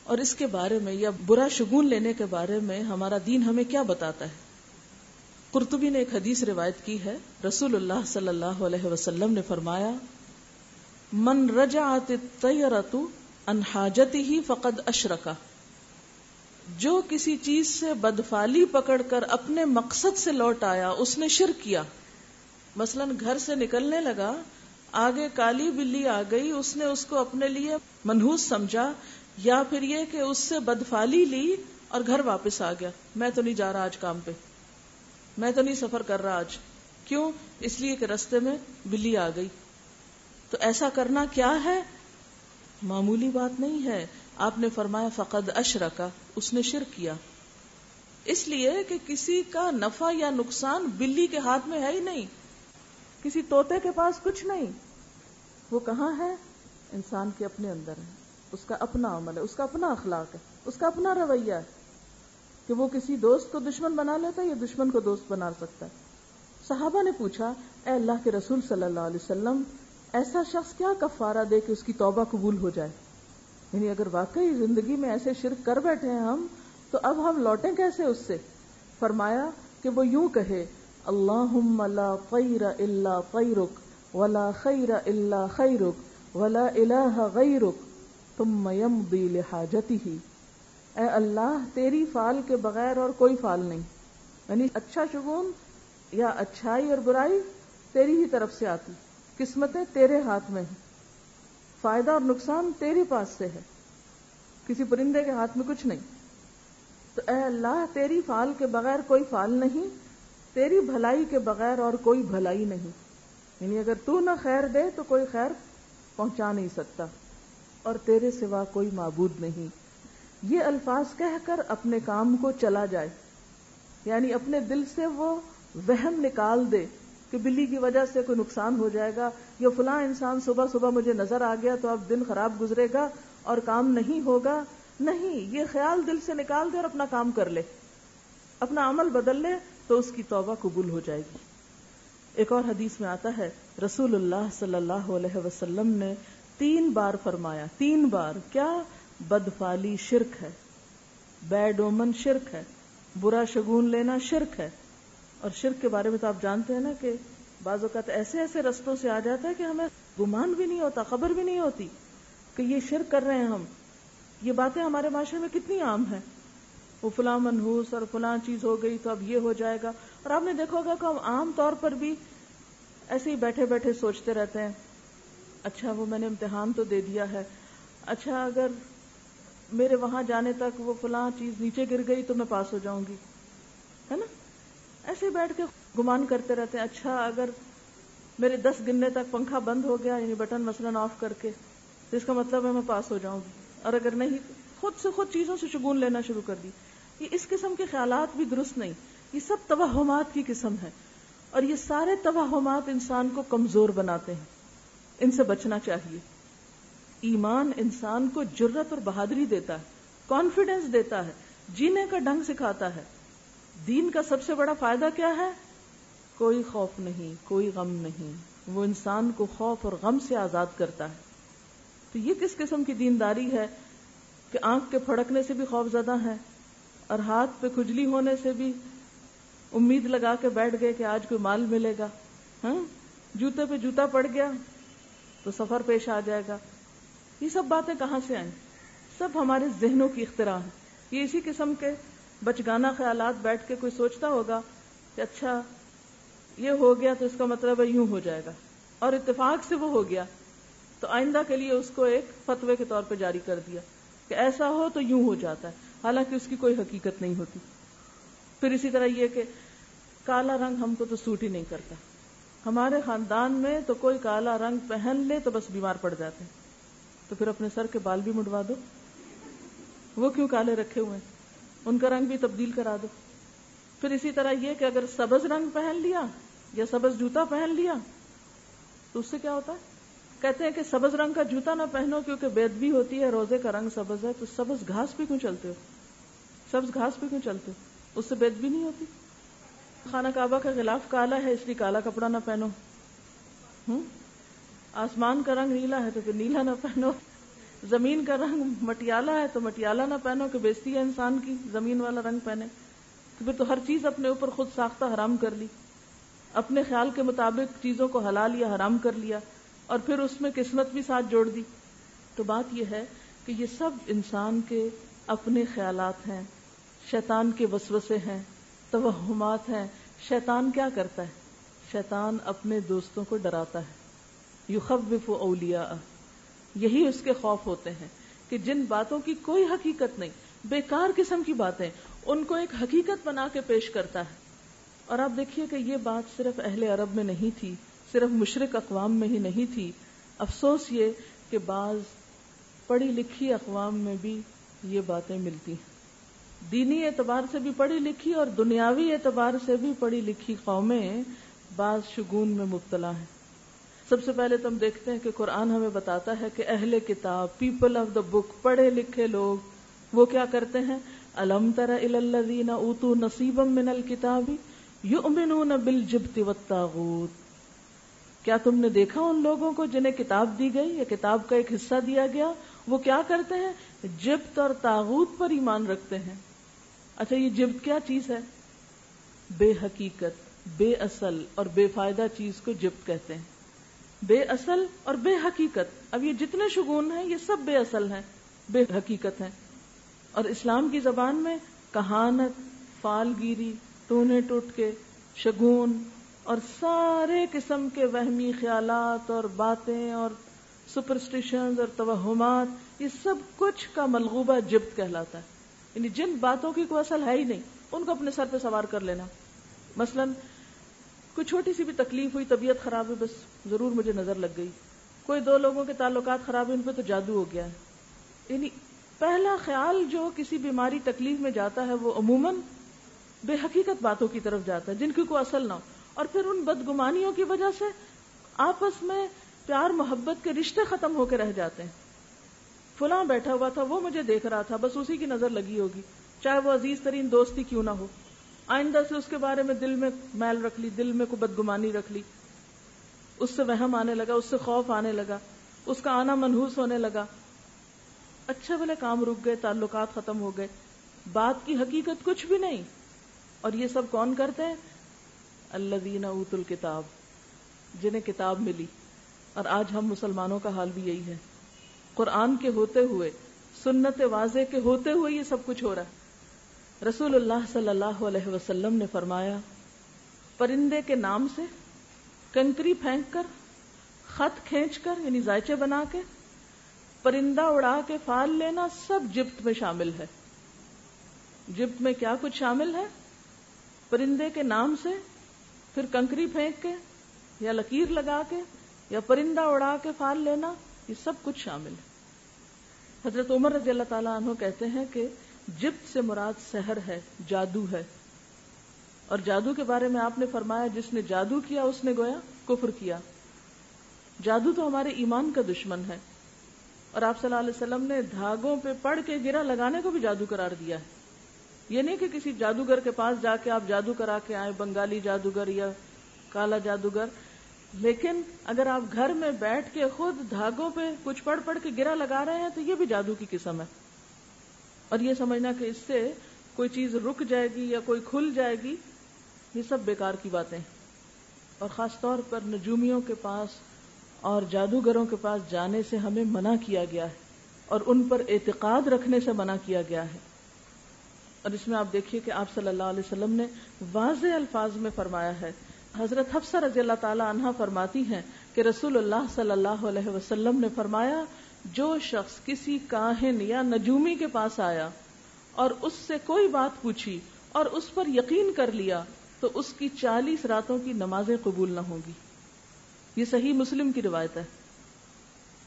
اور اس کے بارے میں یا برا شگون لینے کے بارے میں ہمارا دین ہمیں کیا بتاتا ہے. قرطبی نے ایک حدیث روایت کی ہے، رسول اللہ صلی اللہ علیہ وسلم نے فرمایا، من رجعت الطیرۃ عن حاجتہ فقد اشرک. جو کسی چیز سے بدفعلی پکڑ کر اپنے مقصد سے لوٹ آیا اس نے شرک کیا. مثلا گھر سے نکلنے لگا، آگے کالی بلی آ گئی، اس نے اس کو اپنے لیے منحوس سمجھا، یا پھر یہ کہ اس سے بدفعلی لی اور گھر واپس آ گیا. میں تو نہیں جا رہا آج کام پہ، میں تو نہیں سفر کر رہا آج. کیوں؟ اس لیے کہ رستے میں بلی آ گئی. تو ایسا کرنا کیا ہے؟ معمولی بات نہیں ہے. آپ نے فرمایا فقد اشرکا، اس نے شرک کیا. اس لیے کہ کسی کا نفع یا نقصان بلی کے ہاتھ میں ہے ہی نہیں، کسی طوطے کے پاس کچھ نہیں. وہ کہاں ہے؟ انسان کے اپنے اندر ہے. اس کا اپنا عمل ہے، اس کا اپنا اخلاق ہے، اس کا اپنا رویہ ہے کہ وہ کسی دوست کو دشمن بنا لیتا ہے یا دشمن کو دوست بنا سکتا ہے. صحابہ نے پوچھا، اے اللہ کے رسول صلی اللہ علیہ وسلم، ایسا شخص کیا کفارہ دے کہ اس کی توبہ قبول ہو جائے؟ یعنی اگر واقعی زندگی میں ایسے شرک کر بیٹھے ہیں ہم، تو اب ہم لوٹیں کیسے اس سے؟ فرمایا کہ وہ یوں کہے، اللہم لا خیر الا خیرک ولا خیر الا خیرک ولا الہ غیرک ثم یمضی لحاجتہ. اے اللہ، تیری فعل کے بغیر اور کوئی فعل نہیں. یعنی اچھا شگون یا اچھائی اور برائی تیری ہی طرف سے آتی، قسمتیں تیرے ہاتھ میں ہیں، فائدہ اور نقصان تیرے پاس سے ہے، کسی پرندے کے ہاتھ میں کچھ نہیں. تو اے اللہ، تیری فعل کے بغیر کوئی فعل نہیں، تیری بھلائی کے بغیر اور کوئی بھلائی نہیں. یعنی اگر تو نہ خیر دے تو کوئی خیر پہنچا نہیں سکتا، اور تیرے سوا کوئی معبود نہیں. یہ الفاظ کہہ کر اپنے کام کو چلا جائے، یعنی اپنے دل سے وہ وہم نکال دے کہ بلی کی وجہ سے کوئی نقصان ہو جائے گا، یا فلاں انسان صبح صبح مجھے نظر آ گیا تو اب دن خراب گزرے گا، اور کام نہیں ہوگا. نہیں، یہ خیال دل سے نکال دے اور اپنا کام کر لے، اپنا عمل بدل لے تو اس کی توبہ قبول ہو جائے گی. ایک اور حدیث میں آتا ہے رسول اللہ صلی اللہ علیہ وسلم نے 3 بار فرمایا، 3 بار کیا؟ بدفعلی شرک ہے، بیڈ اومن شرک ہے، برا شگون لینا شرک ہے. اور شرک کے بارے میں تو آپ جانتے ہیں نا کہ بعض اوقات ایسے ایسے رستوں سے آ جاتا ہے کہ ہمیں گمان بھی نہیں ہوتا، خبر بھی نہیں ہوتی کہ یہ شرک کر رہے ہیں ہم. یہ باتیں ہمارے معاشرے میں کتنی عام ہیں، وہ فلاں منحوس اور فلاں چیز ہو گئی تو اب یہ ہو جائے گا. اور آپ نے دیکھا ہوگا کہ ہم عام طور پر بھی ایسے ہی بیٹھے بیٹھے سوچتے رہتے ہیں، اچھا وہ میں نے امتحان تو دے دیا ہے، اچھا اگر میرے وہاں جانے تک وہ فلاں چیز نیچے گر گئی تو میں پاس ہو جاؤں گی، ہے نا. ایسے ہی بیٹھ کے گمان کرتے رہتے ہیں، اچھا اگر میرے 10 گننے تک پنکھا بند ہو گیا، یعنی بٹن مثلاً آف کر کے، تو اس کا مطلب ہے میں پاس ہو جاؤں گی. اور اگر نہیں، خود سے خود چیزوں سے شگون لینا شروع کر دی. یہ اس قسم کے خیالات بھی درست نہیں، یہ سب توہمات کی قسم ہے. اور یہ سارے توہمات انسان کو کمزور بناتے ہیں، ان سے بچنا چاہیے. ایمان انسان کو جرت اور بہادری دیتا ہے، کانفیڈنس دیتا ہے، جینے کا ڈھنگ سکھاتا ہے. دین کا سب سے بڑا فائدہ کیا ہے؟ کوئی خوف نہیں، کوئی غم نہیں. وہ انسان کو خوف اور غم سے آزاد کرتا ہے. تو یہ کس قسم کی دینداری ہے کہ آنکھ کے پھڑکنے سے بھی خوف زدہ ہے اور ہاتھ پہ کھجلی ہونے سے بھی امید لگا کے بیٹھ گئے کہ آج کوئی مال ملے گا. ہاں، جوتے پہ جوتا پڑ گیا تو سفر پیش آ جائے گا. یہ سب باتیں کہاں سے آئیں؟ سب ہمارے ذہنوں کی اختراع ہیں. یہ اسی قسم کے بچگانہ خیالات بیٹھ کے کوئی سوچتا ہوگا کہ اچھا یہ ہو گیا تو اس کا مطلب ہے یوں ہو جائے گا، اور اتفاق سے وہ ہو گیا تو آئندہ کے لیے اس کو ایک فتوے کے طور پہ جاری کر دیا کہ ایسا ہو تو یوں ہو جاتا ہے، حالانکہ اس کی کوئی حقیقت نہیں ہوتی. پھر اسی طرح یہ کہ کالا رنگ ہم کو تو سوٹ ہی نہیں کرتا. ہمارے خاندان میں تو کوئی کالا رنگ پہن لے تو بس بیمار پڑ جاتے ہیں. تو پھر اپنے سر کے بال بھی مڈوا دو، وہ کیوں کالے رکھے ہوئے ہیں؟ ان کا رنگ بھی تبدیل کرا دو. پھر اسی طرح یہ کہ اگر سبز رنگ پہن لیا یا سبز جوتا پہن لیا تو اس سے کیا ہوتا ہے؟ کہتے ہیں کہ سبز رنگ کا جوتا نہ پہنو کیونکہ بے ادبی ہوتی ہے، روزے کا رنگ سبز ہے. تو سبز گھاس پہ کیوں چلتے ہو؟ سبز گھاس پہ کیوں چلتے ہو؟ اس سے بے ادبی نہیں ہوتی؟ خانہ کعبہ کا غلاف کالا ہے اس لیے کالا کپڑا نہ پہنو. آسمان کا رنگ نیلا ہے تو پھر نیلا نہ پہنو. زمین کا رنگ مٹیالہ ہے تو مٹیالہ نہ پہنو کہ بےزتی ہے انسان کی زمین والا رنگ پہنے. تو پھر تو ہر چیز اپنے اوپر خود ساختہ حرام کر لی، اپنے خیال کے مطابق چیزوں کو حلال یا حرام کر لیا، اور پھر اس میں قسمت بھی ساتھ جوڑ دی. تو بات یہ ہے کہ یہ سب انسان کے اپنے خیالات ہیں، شیطان کے وسوسے ہیں، توہمات ہیں. شیطان کیا کرتا ہے؟ شیطان اپنے دوستوں کو ڈراتا ہے. یخوف اولیاء، یہی اس کے خوف ہوتے ہیں کہ جن باتوں کی کوئی حقیقت نہیں، بیکار قسم کی باتیں، ان کو ایک حقیقت بنا کے پیش کرتا ہے. اور آپ دیکھیے کہ یہ بات صرف اہل عرب میں نہیں تھی، صرف مشرک اقوام میں ہی نہیں تھی. افسوس یہ کہ بعض پڑھی لکھی اقوام میں بھی یہ باتیں ملتی ہیں. دینی اعتبار سے بھی پڑھی لکھی اور دنیاوی اعتبار سے بھی پڑھی لکھی قومیں بعض شگون میں مبتلا ہیں. سب سے پہلے تو ہم دیکھتے ہیں کہ قرآن ہمیں بتاتا ہے کہ اہل کتاب، پیپل آف دا بک، پڑھے لکھے لوگ وہ کیا کرتے ہیں؟ الم تر الی الذین اوتوا نصیبا من الکتاب یؤمنون بالجبت والطاغوت. کیا تم نے دیکھا ان لوگوں کو جنہیں کتاب دی گئی یا کتاب کا ایک حصہ دیا گیا، وہ کیا کرتے ہیں؟ جبت اور طاغوت پر ایمان رکھتے ہیں. اچھا یہ جبت کیا چیز ہے؟ بے حقیقت، بے اصل اور بے فائدہ چیز کو جبت کہتے ہیں. بے اصل اور بے حقیقت. اب یہ جتنے شگون ہیں یہ سب بے اصل ہیں، بے حقیقت ہیں. اور اسلام کی زبان میں کہانت، فال گیری، ٹونے ٹوٹکے، شگون اور سارے قسم کے وہمی خیالات اور باتیں اور سپرسٹیشنز اور توہمات، یہ سب کچھ کا ملغوبہ جبت کہلاتا ہے. یعنی جن باتوں کی کوئی اصل ہے ہی نہیں ان کو اپنے سر پہ سوار کر لینا. مثلاً کوئی چھوٹی سی بھی تکلیف ہوئی، طبیعت خراب ہے، بس ضرور مجھے نظر لگ گئی. کوئی دو لوگوں کے تعلقات خراب ہیں، ان پہ تو جادو ہو گیا ہے. یعنی پہلا خیال جو کسی بیماری تکلیف میں جاتا ہے وہ عموماً بے حقیقت باتوں کی طرف جاتا ہے جن کی کوئی اصل نہ ہو. اور پھر ان بدگمانیوں کی وجہ سے آپس میں پیار محبت کے رشتے ختم ہو کے رہ جاتے ہیں. فلاں بیٹھا ہوا تھا وہ مجھے دیکھ رہا تھا، بس اسی کی نظر لگی ہوگی، چاہے وہ عزیز ترین دوستی کیوں نہ ہو، آئندہ سے اس کے بارے میں دل میں میل رکھ لی، دل میں کوئی بدگمانی رکھ لی، اس سے وہم آنے لگا، اس سے خوف آنے لگا، اس کا آنا منحوس ہونے لگا، اچھے بھلے کام رک گئے، تعلقات ختم ہو گئے، بات کی حقیقت کچھ بھی نہیں۔ اور یہ سب کون کرتے ہیں؟ الذین اوتوا الکتاب، جنہیں کتاب ملی۔ اور آج ہم مسلمانوں کا حال بھی یہی ہے، قرآن کے ہوتے ہوئے، سنت واضح کے ہوتے ہوئے یہ سب کچھ ہو رہا ہے۔ رسول اللہ صلی اللہ علیہ وسلم نے فرمایا، پرندے کے نام سے، کنکری پھینک کر، خط کھینچ کر یعنی زائچے بنا کے، پرندہ اڑا کے فال لینا، سب جبت میں شامل ہے۔ جبت میں کیا کچھ شامل ہے؟ پرندے کے نام سے، پھر کنکری پھینک کے یا لکیر لگا کے یا پرندہ اڑا کے فال لینا، یہ سب کچھ شامل ہے۔ حضرت عمر رضی اللہ تعالیٰ عنہ کہتے ہیں کہ جبت سے مراد سحر ہے، جادو ہے۔ اور جادو کے بارے میں آپ نے فرمایا، جس نے جادو کیا اس نے گویا کفر کیا۔ جادو تو ہمارے ایمان کا دشمن ہے، اور آپ صلی اللہ علیہ وسلم نے دھاگوں پہ پڑھ کے گرہ لگانے کو بھی جادو قرار دیا ہے۔ یہ نہیں کہ کسی جادوگر کے پاس جا کے آپ جادو کرا کے آئے، بنگالی جادوگر یا کالا جادوگر، لیکن اگر آپ گھر میں بیٹھ کے خود دھاگوں پہ کچھ پڑھ پڑھ کے گرہ لگا رہے ہیں تو یہ بھی جادو کی قسم ہے۔ اور یہ سمجھنا کہ اس سے کوئی چیز رک جائے گی یا کوئی کھل جائے گی، یہ سب بیکار کی باتیں۔ اور خاص طور پر نجومیوں کے پاس اور جادوگروں کے پاس جانے سے ہمیں منع کیا گیا ہے، اور ان پر اعتقاد رکھنے سے منع کیا گیا ہے۔ اور اس میں آپ دیکھیے کہ آپ صلی اللہ علیہ وسلم نے واضح الفاظ میں فرمایا ہے۔ حضرت حفصہ رضی اللہ تعالی عنہا فرماتی ہیں کہ رسول اللہ صلی اللہ علیہ وسلم نے فرمایا، جو شخص کسی کاہن یا نجومی کے پاس آیا اور اس سے کوئی بات پوچھی اور اس پر یقین کر لیا تو اس کی 40 راتوں کی نمازیں قبول نہ ہوں گی۔ یہ صحیح مسلم کی روایت ہے۔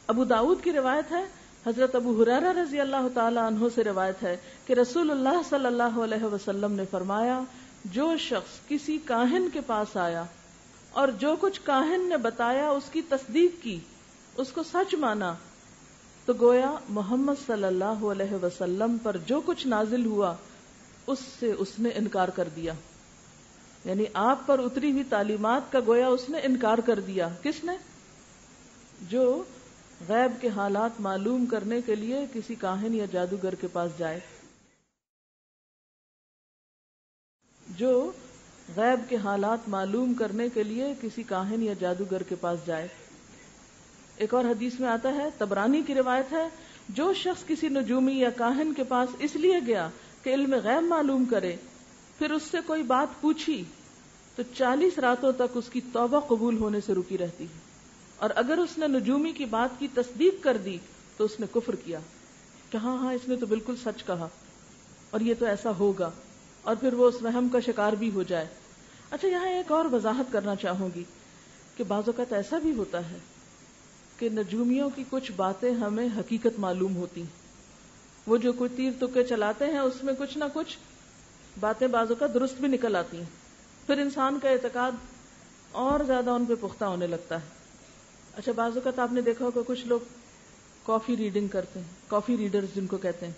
ابو داؤد کی روایت ہے، حضرت ابو ہریرہ رضی اللہ تعالی عنہ سے روایت ہے کہ رسول اللہ صلی اللہ علیہ وسلم نے فرمایا، جو شخص کسی کاہن کے پاس آیا اور جو کچھ کاہن نے بتایا اس کی تصدیق کی، اس کو سچ مانا، تو گویا محمد صلی اللہ علیہ وسلم پر جو کچھ نازل ہوا اس سے اس نے انکار کر دیا۔ یعنی آپ پر اتری ہوئی تعلیمات کا گویا اس نے انکار کر دیا۔ کس نے؟ جو غیب کے حالات معلوم کرنے کے لیے کسی کاہن یا جادوگر کے پاس جائے، جو غیب کے حالات معلوم کرنے کے لیے کسی کاہن یا جادوگر کے پاس جائے۔ ایک اور حدیث میں آتا ہے، طبرانی کی روایت ہے، جو شخص کسی نجومی یا کاہن کے پاس اس لیے گیا کہ علم غیب معلوم کرے، پھر اس سے کوئی بات پوچھی تو 40 راتوں تک اس کی توبہ قبول ہونے سے رکی رہتی ہے، اور اگر اس نے نجومی کی بات کی تصدیق کر دی تو اس نے کفر کیا کہ ہاں اس نے تو بالکل سچ کہا اور یہ تو ایسا ہوگا، اور پھر وہ اس وہم کا شکار بھی ہو جائے۔ اچھا، یہاں ایک اور وضاحت کرنا چاہوں گی کہ بعض اوقات ایسا بھی ہوتا ہے کہ نجومیوں کی کچھ باتیں ہمیں حقیقت معلوم ہوتی ہیں، وہ جو کوئی تیر تکے چلاتے ہیں اس میں کچھ نہ کچھ باتیں بعض اوقات درست بھی نکل آتی ہیں، پھر انسان کا اعتقاد اور زیادہ ان پہ پختہ ہونے لگتا ہے۔ اچھا، بعض اوقات آپ نے دیکھا ہوگا کچھ لوگ کافی ریڈنگ کرتے ہیں، کافی ریڈرز جن کو کہتے ہیں،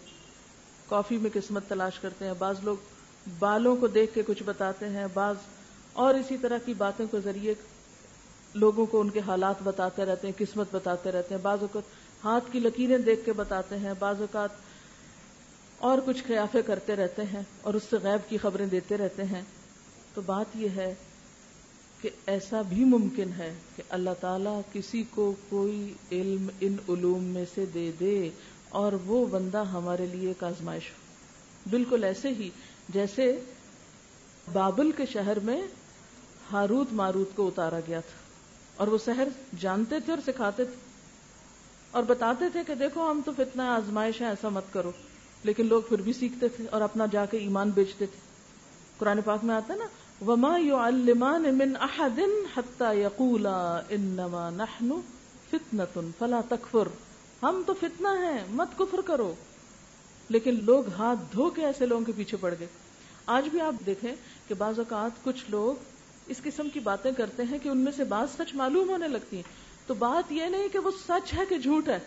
کافی میں قسمت تلاش کرتے ہیں، بعض لوگ بالوں کو دیکھ کے کچھ بتاتے ہیں، بعض اور اسی طرح کی باتوں کے ذریعے لوگوں کو ان کے حالات بتاتے رہتے ہیں، قسمت بتاتے رہتے ہیں، بعض اوقات ہاتھ کی لکیریں دیکھ کے بتاتے ہیں، بعض اوقات اور کچھ قیافے کرتے رہتے ہیں اور اس سے غیب کی خبریں دیتے رہتے ہیں۔ تو بات یہ ہے کہ ایسا بھی ممکن ہے کہ اللہ تعالیٰ کسی کو کوئی علم ان علوم میں سے دے دے اور وہ بندہ ہمارے لیے ایک آزمائش ہو، بالکل ایسے ہی جیسے بابل کے شہر میں ہاروت ماروت کو اتارا گیا تھا، اور وہ سحر جانتے تھے اور سکھاتے تھے اور بتاتے تھے کہ دیکھو ہم تو فتنہ آزمائش ہے، ایسا مت کرو، لیکن لوگ پھر بھی سیکھتے تھے اور اپنا جا کے ایمان بیچتے تھے۔ قرآن پاک میں آتا ہے نا، وَمَا يُعَلِّمَانِ مِنْ أَحَدٍ حَتَّى يَقُولَا إِنَّمَا نَحْنُ فِتْنَةٌ فَلَا تَكْفُرْ، ہم تو فتنہ ہیں، مت کفر کرو، لیکن لوگ ہاتھ دھو کے ایسے لوگوں کے پیچھے پڑ گئے۔ آج بھی آپ دیکھیں کہ بعض اوقات کچھ لوگ اس قسم کی باتیں کرتے ہیں کہ ان میں سے بعض سچ معلوم ہونے لگتی ہیں، تو بات یہ نہیں کہ وہ سچ ہے کہ جھوٹ ہے،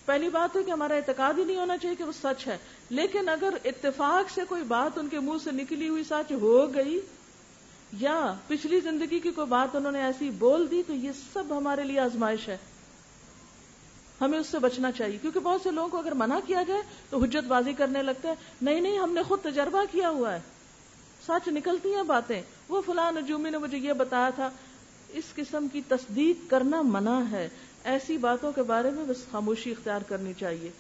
پہلی بات ہے کہ ہمارا اعتقاد ہی نہیں ہونا چاہیے کہ وہ سچ ہے. لیکن اگر اتفاق سے کوئی بات ان کے منہ سے نکلی ہوئی سچ ہو گئی یا پچھلی زندگی کی کوئی بات انہوں نے ایسی بول دی تو یہ سب ہمارے لیے آزمائش ہے. ہمیں اس سے بچنا چاہیے, کیونکہ بہت سے لوگوں کو اگر منع کیا جائے تو حجت بازی کرنے لگتے ہیں. نہیں ہم نے خود تجربہ کیا ہوا ہے, سچ نکلتی ہیں باتیں, وہ فلاں نجومی نے مجھے یہ بتایا تھا. اس قسم کی تصدیق کرنا منع ہے. ایسی باتوں کے بارے میں بس خاموشی اختیار کرنی چاہیے,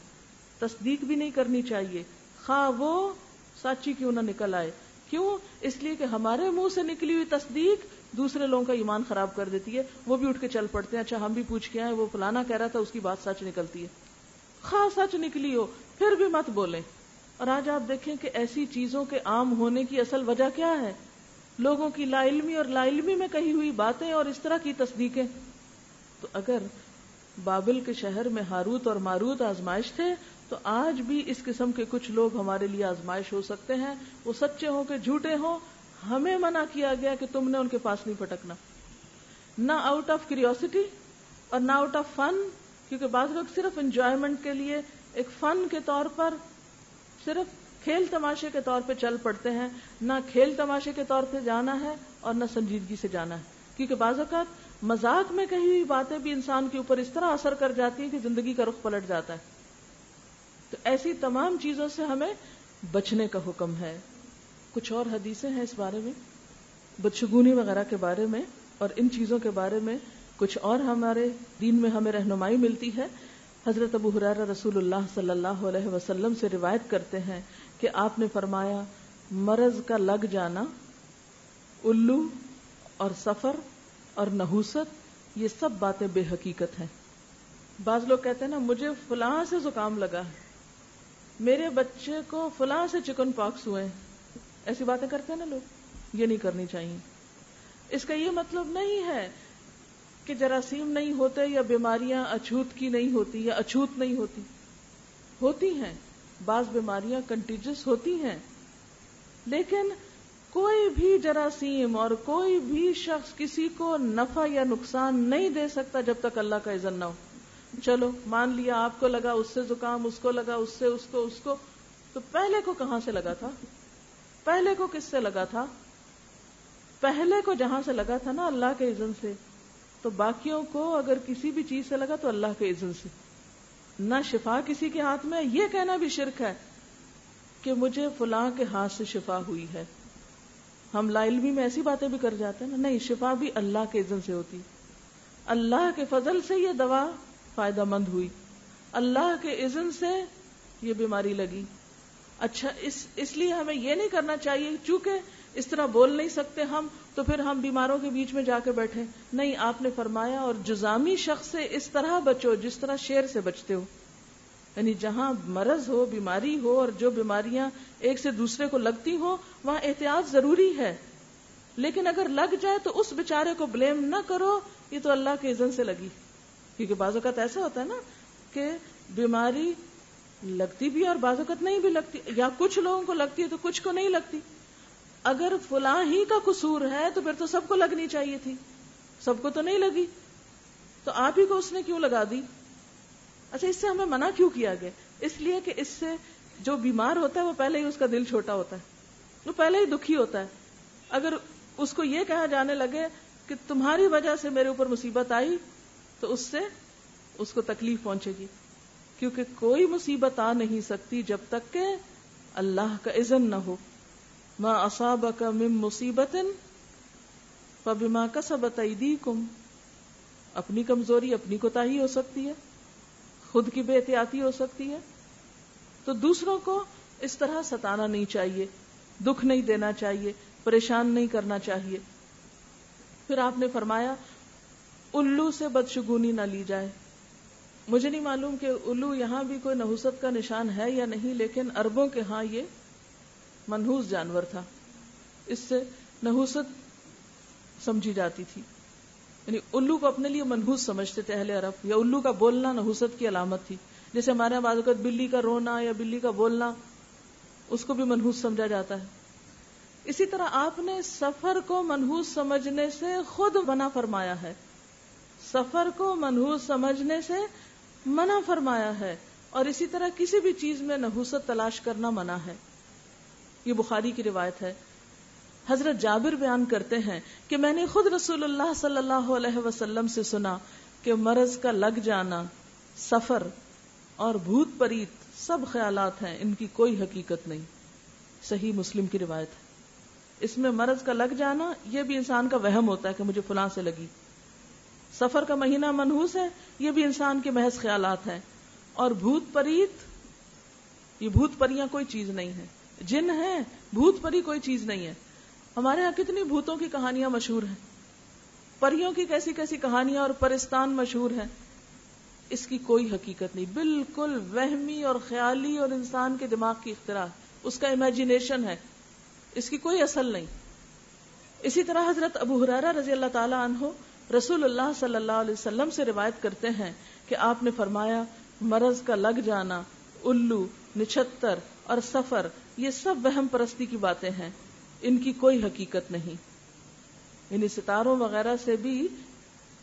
تصدیق بھی نہیں کرنی چاہیے, خواہ وہ سچی کیوں نہ نکل آئے. کیوں؟ اس لیے کہ ہمارے منہ سے نکلی ہوئی تصدیق دوسرے لوگوں کا ایمان خراب کر دیتی ہے. وہ بھی اٹھ کے چل پڑتے ہیں, اچھا ہم بھی پوچھ کے آئے, وہ فلانا کہہ رہا تھا, اس کی بات سچ نکلتی ہے. خواہ سچ نکلی ہو پھر بھی مت بولیں. اور آج آپ دیکھیں کہ ایسی چیزوں کے عام ہونے کی اصل وجہ کیا ہے؟ لوگوں کی لا علمی اور لا علمی میں کہی ہوئی باتیں اور اس طرح کی تصدیقیں. تو اگر بابل کے شہر میں ہاروت اور ماروت آزمائش تھے تو آج بھی اس قسم کے کچھ لوگ ہمارے لیے آزمائش ہو سکتے ہیں, وہ سچے ہوں کہ جھوٹے ہوں. ہمیں منع کیا گیا کہ تم نے ان کے پاس نہیں پھٹکنا, نہ آؤٹ آف کیوریوسٹی اور نہ آؤٹ آف فن, کیونکہ بعض لوگ صرف انجوائمنٹ کے لیے ایک فن کے طور پر صرف کھیل تماشے کے طور پہ چل پڑتے ہیں. نہ کھیل تماشے کے طور پہ جانا ہے اور نہ سنجیدگی سے جانا ہے, کیونکہ بعض اوقات مذاق میں کہی ہوئی باتیں بھی انسان کے اوپر اس طرح اثر کر جاتی ہیں کہ زندگی کا رخ پلٹ جاتا ہے. تو ایسی تمام چیزوں سے ہمیں بچنے کا حکم ہے. کچھ اور حدیثیں ہیں اس بارے میں, بدشگونی وغیرہ کے بارے میں, اور ان چیزوں کے بارے میں کچھ اور ہمارے دین میں ہمیں رہنمائی ملتی ہے. حضرت ابو ہریرہ رسول اللہ صلی اللہ علیہ وسلم سے روایت کرتے ہیں کہ آپ نے فرمایا, مرض کا لگ جانا, الو اور سفر اور نحوست یہ سب باتیں بے حقیقت ہیں. بعض لوگ کہتے ہیں نا مجھے فلاں سے زکام لگا, میرے بچے کو فلاں سے چکن پاکس ہوئے, ایسی باتیں کرتے ہیں نا لوگ. یہ نہیں کرنی چاہیے. اس کا یہ مطلب نہیں ہے کہ جراثیم نہیں ہوتے یا بیماریاں اچھوت کی نہیں ہوتی یا اچھوت نہیں ہوتی, ہوتی ہیں. بعض بیماریاں کنٹیجس ہوتی ہیں, لیکن کوئی بھی جراثیم اور کوئی بھی شخص کسی کو نفع یا نقصان نہیں دے سکتا جب تک اللہ کا اذن نہ ہو. چلو مان لیا آپ کو لگا, اس سے زکام, اس کو لگا, اس سے اس کو, تو پہلے کو کہاں سے لگا تھا؟ پہلے کو کس سے لگا تھا؟ پہلے کو جہاں سے لگا تھا نا اللہ کے اذن سے, تو باقیوں کو اگر کسی بھی چیز سے لگا تو اللہ کے اذن سے. نہ شفا کسی کے ہاتھ میں. یہ کہنا بھی شرک ہے کہ مجھے فلاں کے ہاتھ سے شفا ہوئی ہے. ہم لا علمی میں ایسی باتیں بھی کر جاتے ہیں نا. نہیں, شفا بھی اللہ کے اذن سے ہوتی. اللہ کے فضل سے یہ دوا فائدہ مند ہوئی, اللہ کے اذن سے یہ بیماری لگی. اچھا, اس لیے ہمیں یہ نہیں کرنا چاہیے چونکہ اس طرح بول نہیں سکتے ہم تو پھر ہم بیماروں کے بیچ میں جا کے بیٹھے. نہیں, آپ نے فرمایا اور جزامی شخص سے اس طرح بچو جس طرح شیر سے بچتے ہو. یعنی جہاں مرض ہو, بیماری ہو, اور جو بیماریاں ایک سے دوسرے کو لگتی ہو وہاں احتیاط ضروری ہے. لیکن اگر لگ جائے تو اس بیچارے کو بلیم نہ کرو, یہ تو اللہ کے اذن سے لگی. کیونکہ بعض اوقات ایسا ہوتا ہے نا کہ بیماری لگتی بھی اور بعض اوقات نہیں بھی لگتی, یا کچھ لوگوں کو لگتی ہے تو کچھ کو نہیں لگتی. اگر فلاں ہی کا قصور ہے تو پھر تو سب کو لگنی چاہیے تھی, سب کو تو نہیں لگی, تو آپ ہی کو اس نے کیوں لگا دی؟ اچھا, اس سے ہمیں منع کیوں کیا گیا؟ اس لیے کہ اس سے جو بیمار ہوتا ہے وہ پہلے ہی اس کا دل چھوٹا ہوتا ہے, وہ پہلے ہی دکھی ہوتا ہے. اگر اس کو یہ کہا جانے لگے کہ تمہاری وجہ سے میرے اوپر مصیبت آئی تو اس سے اس کو تکلیف پہنچے گی, کیونکہ کوئی مصیبت آ نہیں سکتی جب تک کہ اللہ کا اذن نہ ہو. ما اصابک من مصیبت فبما کسبت ایدیکم. اپنی کمزوری, اپنی کوتاہی ہو سکتی ہے, خود کی بے احتیاطی ہو سکتی ہے, تو دوسروں کو اس طرح ستانا نہیں چاہیے, دکھ نہیں دینا چاہیے, پریشان نہیں کرنا چاہیے. پھر آپ نے فرمایا الو سے بدشگونی نہ لی جائے. مجھے نہیں معلوم کہ الو یہاں بھی کوئی نحوست کا نشان ہے یا نہیں, لیکن عربوں کے ہاں یہ منحوس جانور تھا, اس سے نحوست سمجھی جاتی تھی. یعنی الو کو اپنے لیے منحوس سمجھتے تھے اہل عرب, یا الو کا بولنا نحوست کی علامت تھی. جیسے ہمارے بعض اوقات بلی کا رونا یا بلی کا بولنا اس کو بھی منحوس سمجھا جاتا ہے. اسی طرح آپ نے سفر کو منحوس سمجھنے سے خود منع فرمایا ہے. سفر کو منحوس سمجھنے سے منع فرمایا ہے، اور اسی طرح کسی بھی چیز میں نحوست تلاش کرنا منع ہے۔ یہ بخاری کی روایت ہے۔ حضرت جابر بیان کرتے ہیں کہ میں نے خود رسول اللہ صلی اللہ علیہ وسلم سے سنا کہ مرض کا لگ جانا، سفر اور بھوت پریت سب خیالات ہیں، ان کی کوئی حقیقت نہیں۔ صحیح مسلم کی روایت ہے۔ اس میں مرض کا لگ جانا یہ بھی انسان کا وہم ہوتا ہے کہ مجھے فلاں سے لگی، سفر کا مہینہ منحوس ہے یہ بھی انسان کے محض خیالات ہیں، اور بھوت پریت، یہ بھوت پریاں کوئی چیز نہیں ہے، جن ہیں، بھوت پری کوئی چیز نہیں ہے۔ ہمارے ہاں کتنی بھوتوں کی کہانیاں مشہور ہیں، پریوں کی کیسی کیسی کہانیاں اور پرستان مشہور ہیں، اس کی کوئی حقیقت نہیں، بالکل وہمی اور خیالی اور انسان کے دماغ کی اختراع، اس کا امیجنیشن ہے، اس کی کوئی اصل نہیں۔ اسی طرح حضرت ابو ہریرہ رضی اللہ تعالی عنہ رسول اللہ صلی اللہ علیہ وسلم سے روایت کرتے ہیں کہ آپ نے فرمایا مرض کا لگ جانا، الو، نچھتر اور سفر یہ سب وہم پرستی کی باتیں ہیں، ان کی کوئی حقیقت نہیں۔ یعنی ستاروں وغیرہ سے بھی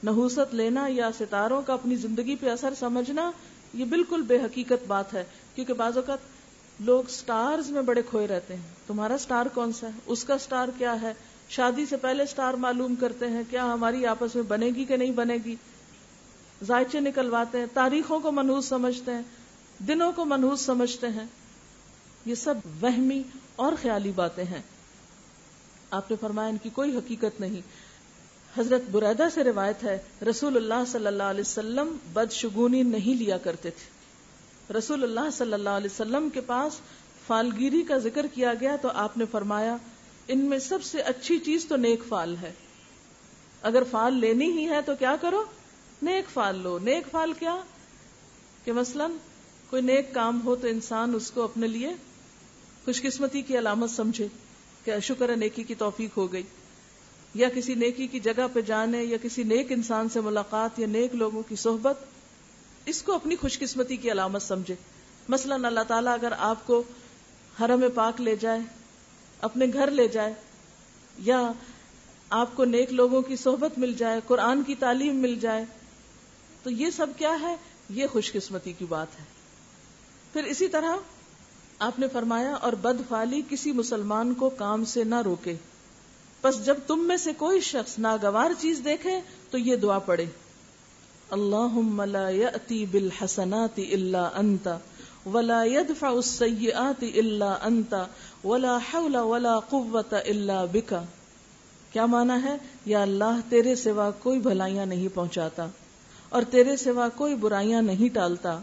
نحوست لینا یا ستاروں کا اپنی زندگی پہ اثر سمجھنا یہ بالکل بے حقیقت بات ہے، کیونکہ بعض اوقات لوگ سٹارز میں بڑے کھوئے رہتے ہیں، تمہارا سٹار کون سا ہے، اس کا سٹار کیا ہے، شادی سے پہلے سٹار معلوم کرتے ہیں کیا ہماری آپس میں بنے گی کہ نہیں بنے گی، ذائچے نکلواتے ہیں، تاریخوں کو منحوس سمجھتے ہیں، دنوں کو منحوس سمجھتے ہیں، یہ سب وہمی اور خیالی باتیں ہیں۔ آپ نے فرمایا ان کی کوئی حقیقت نہیں۔ حضرت بریدہ سے روایت ہے رسول اللہ صلی اللہ علیہ وسلم بدشگونی نہیں لیا کرتے تھے۔ رسول اللہ صلی اللہ علیہ وسلم کے پاس فالگیری کا ذکر کیا گیا تو آپ نے فرمایا ان میں سب سے اچھی چیز تو نیک فال ہے، اگر فال لینی ہی ہے تو کیا کرو، نیک فال لو۔ نیک فال کیا کہ مثلاً کوئی نیک کام ہو تو انسان اس کو اپنے لیے خوش قسمتی کی علامت سمجھے کہ شکر ہے نیکی کی توفیق ہو گئی، یا کسی نیکی کی جگہ پہ جانے یا کسی نیک انسان سے ملاقات یا نیک لوگوں کی صحبت، اس کو اپنی خوش قسمتی کی علامت سمجھے۔ مثلاً اللہ تعالیٰ اگر آپ کو حرم پاک لے جائے، اپنے گھر لے جائے، یا آپ کو نیک لوگوں کی صحبت مل جائے، قرآن کی تعلیم مل جائے، تو یہ سب کیا ہے، یہ خوش قسمتی کی بات ہے۔ پھر اسی طرح آپ نے فرمایا اور بدفعلی کسی مسلمان کو کام سے نہ روکے، پس جب تم میں سے کوئی شخص ناگوار چیز دیکھے تو یہ دعا پڑھے، اللہم لا یأتی بالحسنات الا انت ولا يدفع السیئات الا انت ولا حول ولا قوة الا بک۔ کیا معنی ہے، یا اللہ تیرے سوا کوئی بھلائیاں نہیں پہنچاتا اور تیرے سوا کوئی برائیاں نہیں ٹالتا،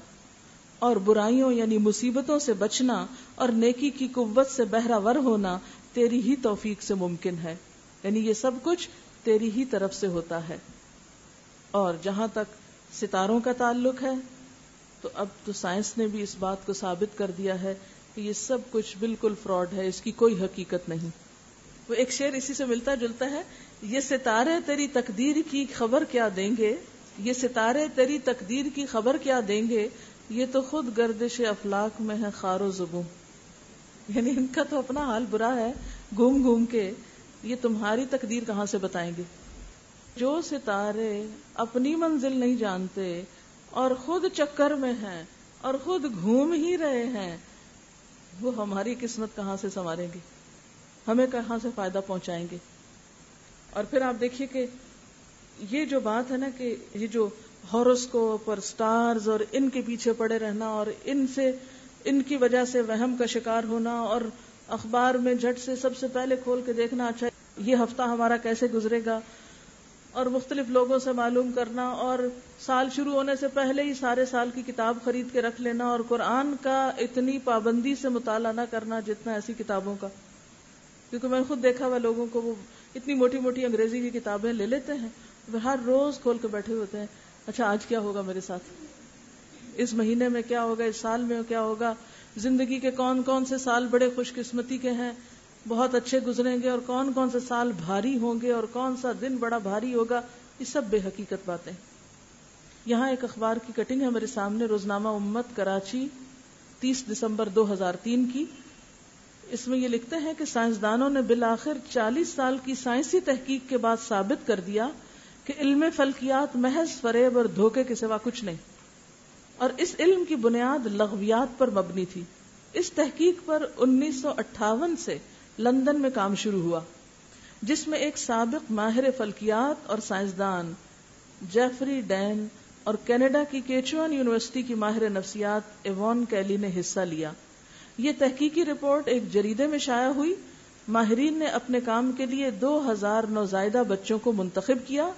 اور برائیوں یعنی مصیبتوں سے بچنا اور نیکی کی قوت سے بہرہ ور ہونا تیری ہی توفیق سے ممکن ہے، یعنی یہ سب کچھ تیری ہی طرف سے ہوتا ہے۔ اور جہاں تک ستاروں کا تعلق ہے تو اب تو سائنس نے بھی اس بات کو ثابت کر دیا ہے کہ یہ سب کچھ بالکل فراڈ ہے، اس کی کوئی حقیقت نہیں۔ وہ ایک شعر اسی سے ملتا جلتا ہے، یہ ستارے تیری تقدیر کی خبر کیا دیں گے، یہ ستارے تیری تقدیر کی خبر کیا دیں گے، یہ تو خود گردش افلاک میں ہے خار و زبوں۔ یعنی ان کا تو اپنا حال برا ہے، گھوم گھوم کے یہ تمہاری تقدیر کہاں سے بتائیں گے۔ جو ستارے اپنی منزل نہیں جانتے اور خود چکر میں ہیں اور خود گھوم ہی رہے ہیں، وہ ہماری قسمت کہاں سے سنواریں گے، ہمیں کہاں سے فائدہ پہنچائیں گے۔ اور پھر آپ دیکھیے کہ یہ جو بات ہے نا کہ یہ جو ہاروسکوپ اور سٹارز اور ان کے پیچھے پڑے رہنا اور ان کی وجہ سے وہم کا شکار ہونا اور اخبار میں جھٹ سے سب سے پہلے کھول کے دیکھنا اچھا یہ ہفتہ ہمارا کیسے گزرے گا، اور مختلف لوگوں سے معلوم کرنا، اور سال شروع ہونے سے پہلے ہی سارے سال کی کتاب خرید کے رکھ لینا، اور قرآن کا اتنی پابندی سے مطالعہ نہ کرنا جتنا ایسی کتابوں کا، کیونکہ میں نے خود دیکھا ہوا لوگوں کو وہ اتنی موٹی موٹی انگریزی کی کتابیں لے لیتے ہیں، وہ ہر روز کھول کے بیٹھے ہوتے ہیں، اچھا آج کیا ہوگا میرے ساتھ، اس مہینے میں کیا ہوگا، اس سال میں کیا ہوگا، زندگی کے کون کون سے سال بڑے خوش قسمتی کے ہیں، بہت اچھے گزریں گے، اور کون کون سے سال بھاری ہوں گے، اور کون سا دن بڑا بھاری ہوگا، یہ سب بے حقیقت باتیں۔ یہاں ایک اخبار کی کٹنگ ہے میرے سامنے، روزنامہ امت کراچی 30 دسمبر 2003 کی۔ اس میں یہ لکھتے ہیں کہ سائنسدانوں نے بالآخر 40 سال کی سائنسی تحقیق کے بعد ثابت کر دیا کہ علم فلکیات محض فریب اور دھوکے کے سوا کچھ نہیں۔ اور اس علم کی بنیاد لغویات پر مبنی تھی. اس تحقیق پر 1958 سے لندن میں کام شروع ہوا، جس میں ایک سابق ماہر فلکیات اور سائنسدان جیفری ڈین اور کینیڈا کی کیچوان یونیورسٹی کی ماہر نفسیات ایوان کیلی نے حصہ لیا. یہ تحقیقی رپورٹ ایک جریدے میں شائع ہوئی. ماہرین نے اپنے کام کے لیے 2000 نوزائیدہ بچوں کو منتخب کیا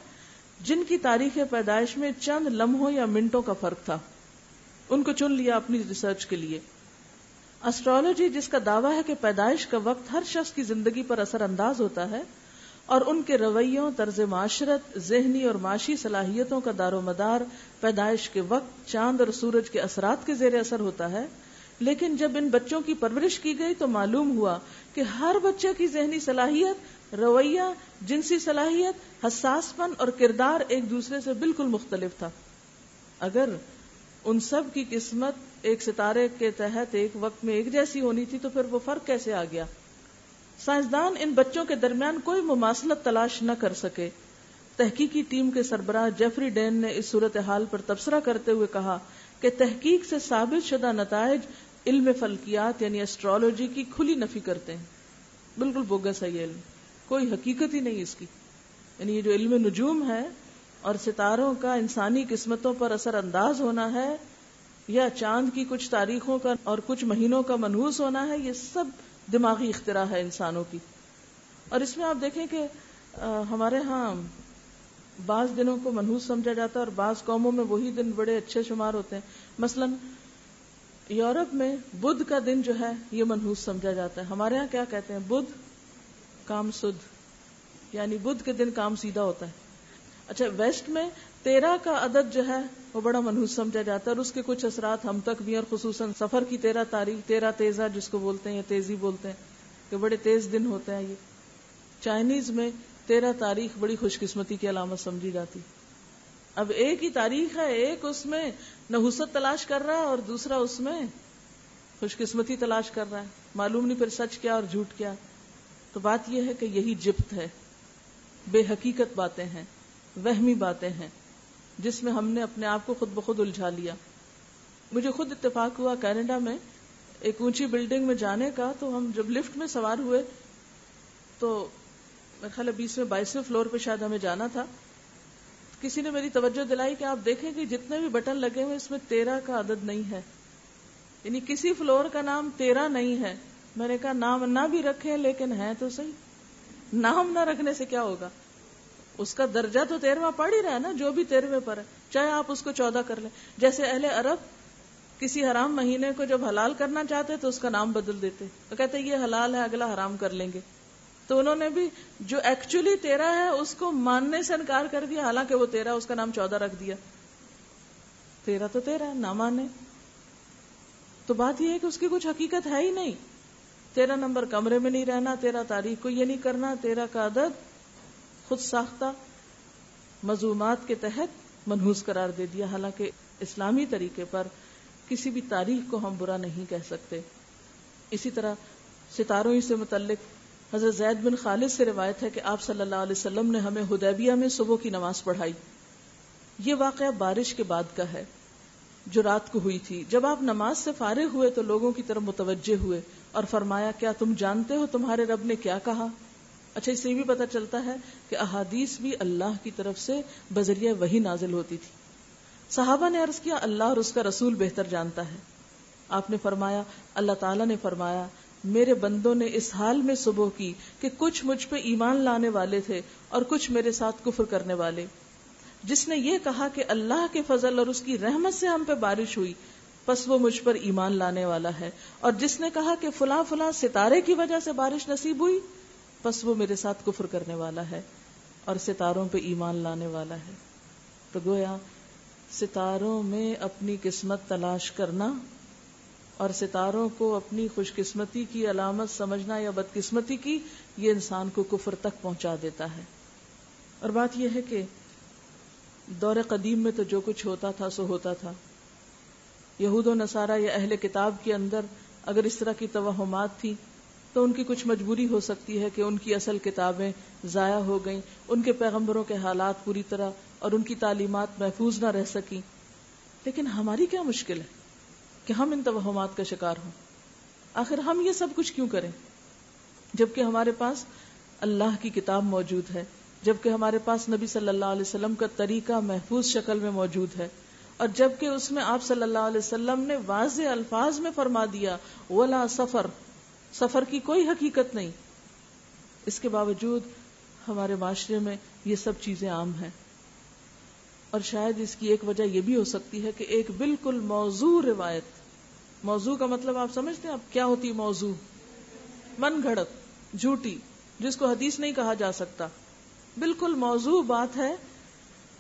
جن کی تاریخ پیدائش میں چند لمحوں یا منٹوں کا فرق تھا. ان کو چن لیا اپنی ریسرچ کے لیے. اسٹرالوجی، جس کا دعویٰ ہے کہ پیدائش کا وقت ہر شخص کی زندگی پر اثر انداز ہوتا ہے اور ان کے رویوں، طرز معاشرت، ذہنی اور معاشی صلاحیتوں کا دار و مدار پیدائش کے وقت چاند اور سورج کے اثرات کے زیر اثر ہوتا ہے، لیکن جب ان بچوں کی پرورش کی گئی تو معلوم ہوا کہ ہر بچے کی ذہنی صلاحیت، رویہ، جنسی صلاحیت، حساس پن اور کردار ایک دوسرے سے بالکل مختلف تھا. اگر ان سب کی قسمت ایک ستارے کے تحت ایک وقت میں ایک جیسی ہونی تھی تو پھر وہ فرق کیسے آ گیا؟ سائنسدان ان بچوں کے درمیان کوئی مماثلت تلاش نہ کر سکے. تحقیقی ٹیم کے سربراہ جیفری ڈین نے اس صورتحال پر تبصرہ کرتے ہوئے کہا کہ تحقیق سے ثابت شدہ نتائج علم فلکیات یعنی ایسٹرولوجی کی کھلی نفی کرتے ہیں. بالکل بوگس ہے یہ علم، کوئی حقیقت ہی نہیں اس کی. یعنی یہ جو علم نجوم ہے اور ستاروں کا انسانی قسمتوں پر اثر انداز ہونا ہے یا چاند کی کچھ تاریخوں کا اور کچھ مہینوں کا منحوس ہونا ہے، یہ سب دماغی اختراع ہے انسانوں کی. اور اس میں آپ دیکھیں کہ ہمارے ہاں بعض دنوں کو منحوس سمجھا جاتا ہے اور بعض قوموں میں وہی دن بڑے اچھے شمار ہوتے ہیں. مثلا یورپ میں بدھ کا دن جو ہے یہ منحوس سمجھا جاتا ہے. ہمارے ہاں کیا کہتے ہیں؟ بدھ کام سدھ، یعنی بدھ کے دن کام سیدھا ہوتا ہے. اچھا، ویسٹ میں 13 کا عدد جو ہے وہ بڑا منحوس سمجھا جاتا ہے اور اس کے کچھ اثرات ہم تک بھی، اور خصوصاً سفر کی 13 تاریخ، 13 تیزہ جس کو بولتے ہیں یا تیزی بولتے ہیں کہ بڑے تیز دن ہوتے ہیں. یہ چائنیز میں 13 تاریخ بڑی خوش قسمتی کی علامت سمجھی جاتی. اب ایک ہی تاریخ ہے، ایک اس میں نحوست تلاش کر رہا ہے اور دوسرا اس میں خوش قسمتی تلاش کر رہا ہے. معلوم نہیں پھر سچ کیا اور جھوٹ کیا. تو بات یہ ہے کہ یہی جبت ہے، بے حقیقت باتیں ہیں، وہمی باتیں ہیں جس میں ہم نے اپنے آپ کو خود بخود الجھا لیا. مجھے خود اتفاق ہوا کینیڈا میں ایک اونچی بلڈنگ میں جانے کا. تو ہم جب لفٹ میں سوار ہوئے تو میرے خیال 20ویں 22ویں فلور پہ شاید ہمیں جانا تھا. کسی نے میری توجہ دلائی کہ آپ دیکھیں کہ جتنے بھی بٹن لگے ہوئے اس میں 13 کا عدد نہیں ہے، یعنی کسی فلور کا نام 13 نہیں ہے. میں نے کہا نام نہ بھی رکھیں لیکن ہے تو صحیح. نام نہ رکھنے سے کیا ہوگا؟ اس کا درجہ تو 13واں پڑھ ہی رہا ہے نا، جو بھی 13ویں پر ہے، چاہے آپ اس کو 14 کر لیں. جیسے اہل عرب کسی حرام مہینے کو جب حلال کرنا چاہتے تو اس کا نام بدل دیتے، تو کہتے یہ حلال ہے اگلا حرام کر لیں گے. تو انہوں نے بھی جو ایکچولی 13 ہے اس کو ماننے سے انکار کر دیا، حالانکہ وہ 13 اس کا نام 14 رکھ دیا. 13 تو 13 ہے، نہ مانے. تو بات یہ ہے کہ اس کی کچھ حقیقت ہے ہی نہیں. 13 نمبر کمرے میں نہیں رہنا، 13 تاریخ کو یہ نہیں کرنا، 13 کا عدد خود ساختہ مذمومات کے تحت منحوس قرار دے دیا. حالانکہ اسلامی طریقے پر کسی بھی تاریخ کو ہم برا نہیں کہہ سکتے. اسی طرح ستاروں ہی سے متعلق حضرت زید بن خالد سے روایت ہے کہ آپ صلی اللہ علیہ وسلم نے ہمیں حدیبیہ میں صبح کی نماز پڑھائی. یہ واقعہ بارش کے بعد کا ہے جو رات کو ہوئی تھی. جب آپ نماز سے فارغ ہوئے تو لوگوں کی طرف متوجہ ہوئے اور فرمایا کیا تم جانتے ہو تمہارے رب نے کیا کہا؟ اچھا، اس سے بھی پتہ چلتا ہے کہ احادیث بھی اللہ کی طرف سے بذریعہ وحی نازل ہوتی تھی. صحابہ نے عرض کیا اللہ اور اس کا رسول بہتر جانتا ہے. آپ نے فرمایا اللہ تعالیٰ نے فرمایا میرے بندوں نے اس حال میں صبح کی کہ کچھ مجھ پہ ایمان لانے والے تھے اور کچھ میرے ساتھ کفر کرنے والے. جس نے یہ کہا کہ اللہ کے فضل اور اس کی رحمت سے ہم پہ بارش ہوئی پس وہ مجھ پر ایمان لانے والا ہے، اور جس نے کہا کہ فلاں فلاں ستارے کی وجہ سے بارش نصیب ہوئی پس وہ میرے ساتھ کفر کرنے والا ہے اور ستاروں پہ ایمان لانے والا ہے. تو گویا ستاروں میں اپنی قسمت تلاش کرنا اور ستاروں کو اپنی خوش قسمتی کی علامت سمجھنا یا بدقسمتی کی، یہ انسان کو کفر تک پہنچا دیتا ہے. اور بات یہ ہے کہ دور قدیم میں تو جو کچھ ہوتا تھا سو ہوتا تھا. یہود و نصارہ یا اہل کتاب کے اندر اگر اس طرح کی توہمات تھی تو ان کی کچھ مجبوری ہو سکتی ہے کہ ان کی اصل کتابیں ضائع ہو گئیں، ان کے پیغمبروں کے حالات پوری طرح اور ان کی تعلیمات محفوظ نہ رہ سکیں. لیکن ہماری کیا مشکل ہے کہ ہم ان توہمات کا شکار ہوں؟ آخر ہم یہ سب کچھ کیوں کریں جبکہ ہمارے پاس اللہ کی کتاب موجود ہے، جبکہ ہمارے پاس نبی صلی اللہ علیہ وسلم کا طریقہ محفوظ شکل میں موجود ہے، اور جبکہ اس میں آپ صلی اللہ علیہ وسلم نے واضح الفاظ میں فرما دیا ولا سفر، سفر کی کوئی حقیقت نہیں، اس کے باوجود ہمارے معاشرے میں یہ سب چیزیں عام ہیں. اور شاید اس کی ایک وجہ یہ بھی ہو سکتی ہے کہ ایک بالکل موضوع روایت، موضوع کا مطلب آپ سمجھتے ہیں اب کیا ہوتی ہے موضوع؟ من گھڑت، جھوٹی، جس کو حدیث نہیں کہا جا سکتا، بالکل موضوع بات ہے.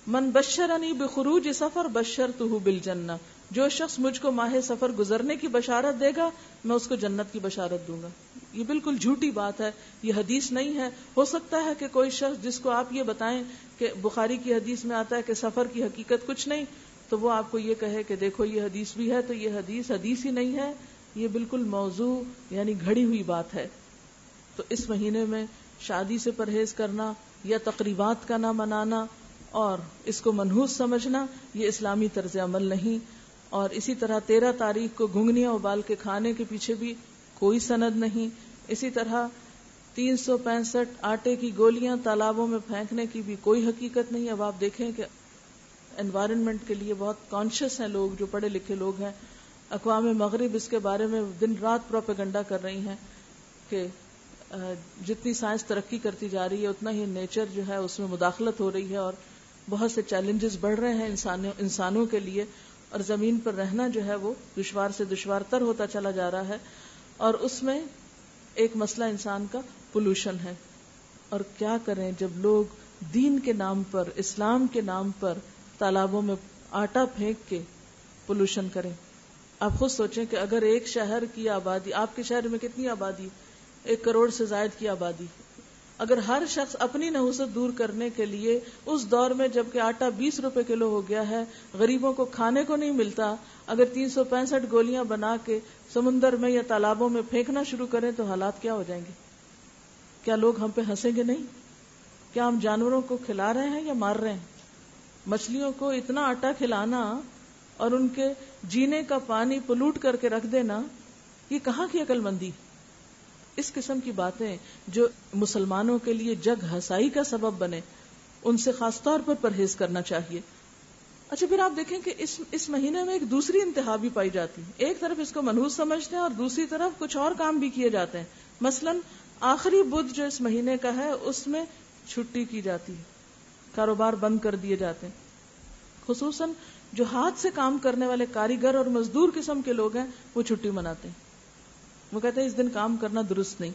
من بشرنی بخروج سفر بشرتہ بالجنہ، جو شخص مجھ کو ماہ سفر گزرنے کی بشارت دے گا میں اس کو جنت کی بشارت دوں گا. یہ بالکل جھوٹی بات ہے، یہ حدیث نہیں ہے. ہو سکتا ہے کہ کوئی شخص جس کو آپ یہ بتائیں کہ بخاری کی حدیث میں آتا ہے کہ سفر کی حقیقت کچھ نہیں، تو وہ آپ کو یہ کہے کہ دیکھو یہ حدیث بھی ہے، تو یہ حدیث ہی نہیں ہے، یہ بالکل موضوع یعنی گھڑی ہوئی بات ہے. تو اس مہینے میں شادی سے پرہیز کرنا یا تقریبات کا نہ منانا اور اس کو منحوس سمجھنا یہ اسلامی طرز عمل نہیں. اور اسی طرح 13 تاریخ کو گھنگنیاں ابال کے کھانے کے پیچھے بھی کوئی سند نہیں. اسی طرح 365 آٹے کی گولیاں تالابوں میں پھینکنے کی بھی کوئی حقیقت نہیں. اب آپ دیکھیں کہ انوائرنمنٹ کے لیے بہت کانشیس ہیں لوگ، جو پڑھے لکھے لوگ ہیں. اقوام مغرب اس کے بارے میں دن رات پروپیگنڈا کر رہی ہیں کہ جتنی سائنس ترقی کرتی جا رہی ہے اتنا ہی نیچر جو ہے اس میں مداخلت ہو رہی ہے، اور بہت سے چیلنجز بڑھ رہے ہیں انسانوں کے لیے، اور زمین پر رہنا جو ہے وہ دشوار سے دشوار تر ہوتا چلا جا رہا ہے. اور اس میں ایک مسئلہ انسان کا پولوشن ہے. اور کیا کریں جب لوگ دین کے نام پر، اسلام کے نام پر تالابوں میں آٹا پھینک کے پولوشن کریں. آپ خود سوچیں کہ اگر ایک شہر کی آبادی، آپ کے شہر میں کتنی آبادی، 1 کروڑ سے زائد کی آبادی، اگر ہر شخص اپنی نحوست دور کرنے کے لیے اس دور میں جب کہ آٹا 20 روپے کلو ہو گیا ہے، غریبوں کو کھانے کو نہیں ملتا، اگر 365 گولیاں بنا کے سمندر میں یا تالابوں میں پھینکنا شروع کریں تو حالات کیا ہو جائیں گے؟ کیا لوگ ہم پہ ہنسیں گے نہیں؟ کیا ہم جانوروں کو کھلا رہے ہیں یا مار رہے ہیں؟ مچھلیوں کو اتنا آٹا کھلانا اور ان کے جینے کا پانی پلوٹ کر کے رکھ دینا، یہ کہاں کی عقل مندی؟ اس قسم کی باتیں جو مسلمانوں کے لیے جگ ہنسائی کا سبب بنے، ان سے خاص طور پر پرہیز کرنا چاہیے. اچھا پھر آپ دیکھیں کہ اس مہینے میں ایک دوسری انتہا بھی پائی جاتی ہے. ایک طرف اس کو منحوس سمجھتے ہیں اور دوسری طرف کچھ اور کام بھی کیے جاتے ہیں. مثلا آخری بدھ جو اس مہینے کا ہے اس میں چھٹی کی جاتی ہے، کاروبار بند کر دیے جاتے ہیں. خصوصاً جو ہاتھ سے کام کرنے والے کاریگر اور مزدور قسم کے لوگ ہیں وہ چھٹی مناتے ہیں. وہ کہتے ہیں اس دن کام کرنا درست نہیں،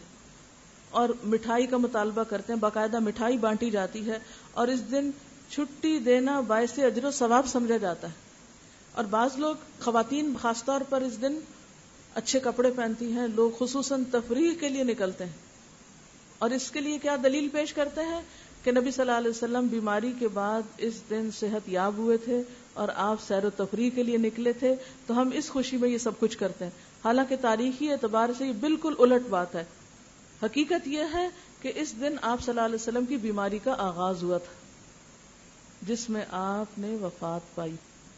اور مٹھائی کا مطالبہ کرتے ہیں، باقاعدہ مٹھائی بانٹی جاتی ہے، اور اس دن چھٹی دینا باعث اجر و ثواب سمجھا جاتا ہے. اور بعض لوگ، خواتین خاص طور پر، اس دن اچھے کپڑے پہنتی ہیں، لوگ خصوصاً تفریح کے لیے نکلتے ہیں. اور اس کے لیے کیا دلیل پیش کرتے ہیں کہ نبی صلی اللہ علیہ وسلم بیماری کے بعد اس دن صحت یاب ہوئے تھے اور آپ سیر و تفریح کے لیے نکلے تھے، تو ہم اس خوشی میں یہ سب کچھ کرتے ہیں. حالانکہ تاریخی اعتبار سے یہ بالکل الٹ بات ہے. حقیقت یہ ہے کہ اس دن آپ صلی اللہ علیہ وسلم کی بیماری کا آغاز ہوا تھا، جس میں آپ نے وفات پائی.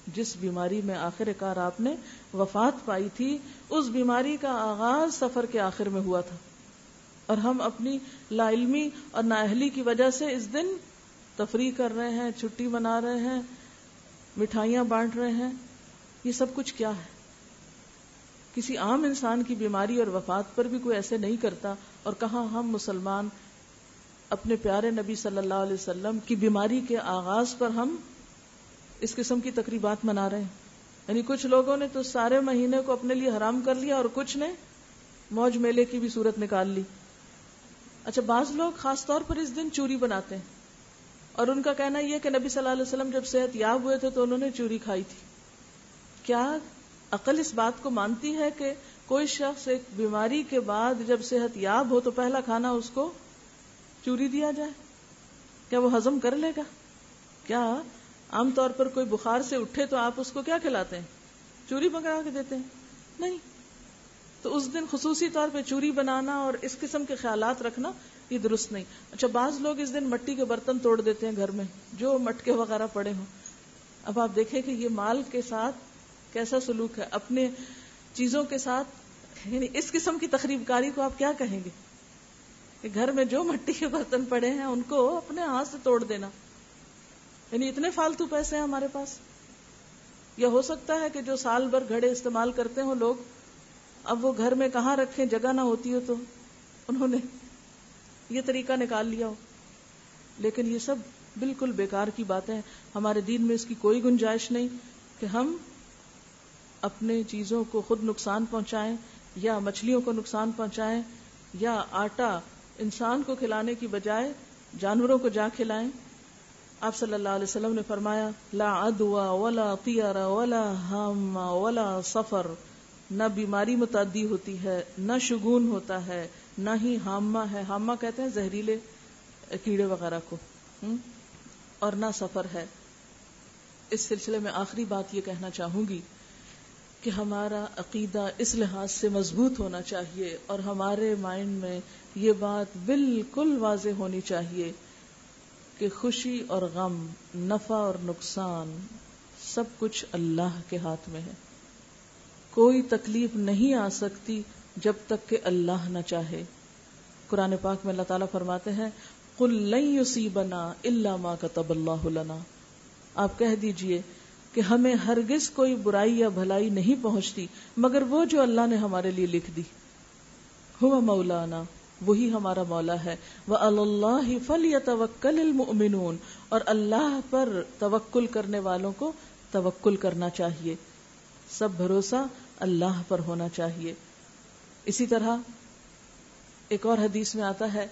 جس بیماری میں آخر کار آپ نے وفات پائی تھی، اس بیماری کا آغاز سفر کے آخر میں ہوا تھا. اور ہم اپنی لا علمی اور نااہلی کی وجہ سے اس دن تفریح کر رہے ہیں، چھٹی منا رہے ہیں، مٹھائیاں بانٹ رہے ہیں. یہ سب کچھ کیا ہے؟ کسی عام انسان کی بیماری اور وفات پر بھی کوئی ایسے نہیں کرتا، اور کہاں ہم مسلمان اپنے پیارے نبی صلی اللہ علیہ وسلم کی بیماری کے آغاز پر ہم اس قسم کی تقریبات منا رہے ہیں. یعنی کچھ لوگوں نے تو سارے مہینے کو اپنے لیے حرام کر لیا اور کچھ نے موج میلے کی بھی صورت نکال لی. اچھا بعض لوگ خاص طور پر اس دن چوری بناتے ہیں، اور ان کا کہنا یہ کہ نبی صلی اللہ علیہ وسلم جب صحت یاب ہوئے تھے تو انہوں نے چوری کھائی تھی. کیا عقل اس بات کو مانتی ہے کہ کوئی شخص ایک بیماری کے بعد جب صحت یاب ہو تو پہلا کھانا اس کو چوری دیا جائے؟ کیا وہ ہضم کر لے گا؟ کیا عام طور پر کوئی بخار سے اٹھے تو آپ اس کو کیا کھلاتے ہیں؟ چوری پکڑا کے دیتے ہیں؟ نہیں. تو اس دن خصوصی طور پہ چوری بنانا اور اس قسم کے خیالات رکھنا یہ درست نہیں. اچھا بعض لوگ اس دن مٹی کے برتن توڑ دیتے ہیں گھر میں، جو مٹکے وغیرہ پڑے ہوں. اب آپ دیکھیں کہ یہ مال کے ساتھ کیسا سلوک ہے، اپنے چیزوں کے ساتھ، یعنی اس قسم کی تخریب کاری کو آپ کیا کہیں گے کہ گھر میں جو مٹی کے برتن پڑے ہیں ان کو اپنے ہاتھ سے توڑ دینا، یعنی اتنے فالتو پیسے ہیں ہمارے پاس. یا ہو سکتا ہے کہ جو سال بھر گھڑے استعمال کرتے ہوں لوگ، اب وہ گھر میں کہاں رکھیں، جگہ نہ ہوتی ہو تو انہوں نے یہ طریقہ نکال لیا ہو. لیکن یہ سب بالکل بیکار کی باتیں ہیں. ہمارے دین میں اس کی کوئی گنجائش نہیں کہ ہم اپنے چیزوں کو خود نقصان پہنچائیں یا مچھلیوں کو نقصان پہنچائیں یا آٹا انسان کو کھلانے کی بجائے جانوروں کو جا کھلائیں. آپ صلی اللہ علیہ وسلم نے فرمایا لا عدوى ولا طیر ولا ہام ولا سفر، نہ بیماری متعدی ہوتی ہے، نہ شگون ہوتا ہے، نہ ہی ہامہ ہے، ہامہ کہتے ہیں زہریلے کیڑے وغیرہ کو، اور نہ سفر ہے. اس سلسلے میں آخری بات یہ کہنا چاہوں گی کہ ہمارا عقیدہ اس لحاظ سے مضبوط ہونا چاہیے اور ہمارے مائنڈ میں یہ بات بالکل واضح ہونی چاہیے کہ خوشی اور غم، نفع اور نقصان سب کچھ اللہ کے ہاتھ میں ہے. کوئی تکلیف نہیں آ سکتی جب تک کہ اللہ نہ چاہے. قرآن پاک میں اللہ تعالیٰ فرماتے ہیں قُل لَن يُصِيبَنَا إِلَّا مَا كَتَبَ اللَّهُ لَنَا، آپ کہہ دیجئے کہ ہمیں ہرگز کوئی برائی یا بھلائی نہیں پہنچتی مگر وہ جو اللہ نے ہمارے لیے لکھ دی. هُوَ مولانا، وہی ہمارا مولا ہے. وَعَلَى اللَّهِ فَلْيَتَوَكَّلِ الْمُؤْمِنُونَ، اور اللہ پر توکل کرنے والوں کو توکل کرنا چاہیے، سب بھروسہ اللہ پر ہونا چاہیے. اسی طرح ایک اور حدیث میں آتا ہے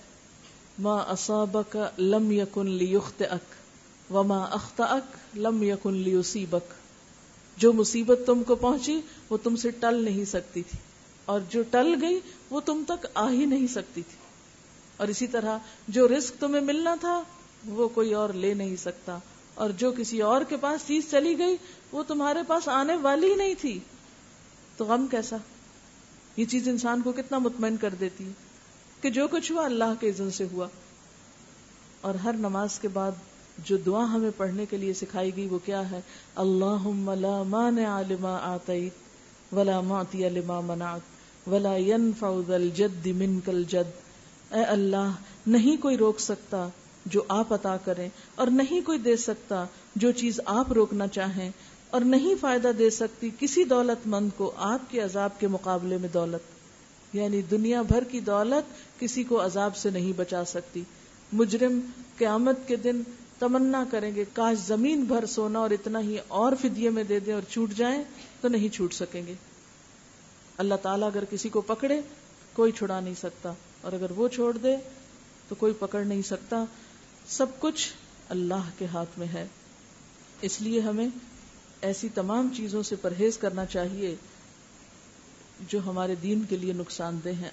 ما اصابک لم یکن لیخطئک وما اخطأک لم یکن لیصیبک، جو مصیبت تم کو پہنچی وہ تم سے ٹل نہیں سکتی تھی اور جو ٹل گئی وہ تم تک آ ہی نہیں سکتی تھی. اور اسی طرح جو رزق تمہیں ملنا تھا وہ کوئی اور لے نہیں سکتا، اور جو کسی اور کے پاس چیز چلی گئی وہ تمہارے پاس آنے والی ہی نہیں تھی. تو غم کیسا؟ یہ چیز انسان کو کتنا مطمئن کر دیتی ہے کہ جو کچھ ہوا اللہ کے اذن سے ہوا. اور ہر نماز کے بعد جو دعا ہمیں پڑھنے کے لیے سکھائی گئی وہ کیا ہے؟ اللہم لا مانع لما آتیت ولا معطی لما منعت ولا ينفع ذا الجد منک الجد. اے اللہ، نہیں کوئی روک سکتا جو آپ عطا کریں اور نہیں کوئی دے سکتا جو چیز آپ روکنا چاہیں، اور نہیں فائدہ دے سکتی کسی دولت مند کو آپ کے عذاب کے مقابلے میں دولت. یعنی دنیا بھر کی دولت کسی کو عذاب سے نہیں بچا سکتی. مجرم قیامت کے دن تمنا کریں گے کاش زمین بھر سونا اور اتنا ہی اور فدیے میں دے دیں اور چھوٹ جائیں، تو نہیں چھوٹ سکیں گے. اللہ تعالیٰ اگر کسی کو پکڑے کوئی چھڑا نہیں سکتا، اور اگر وہ چھوڑ دے تو کوئی پکڑ نہیں سکتا. سب کچھ اللہ کے ہاتھ میں ہے. اس لیے ہمیں ایسی تمام چیزوں سے پرہیز کرنا چاہیے جو ہمارے دین کے لیے نقصان دہ ہیں.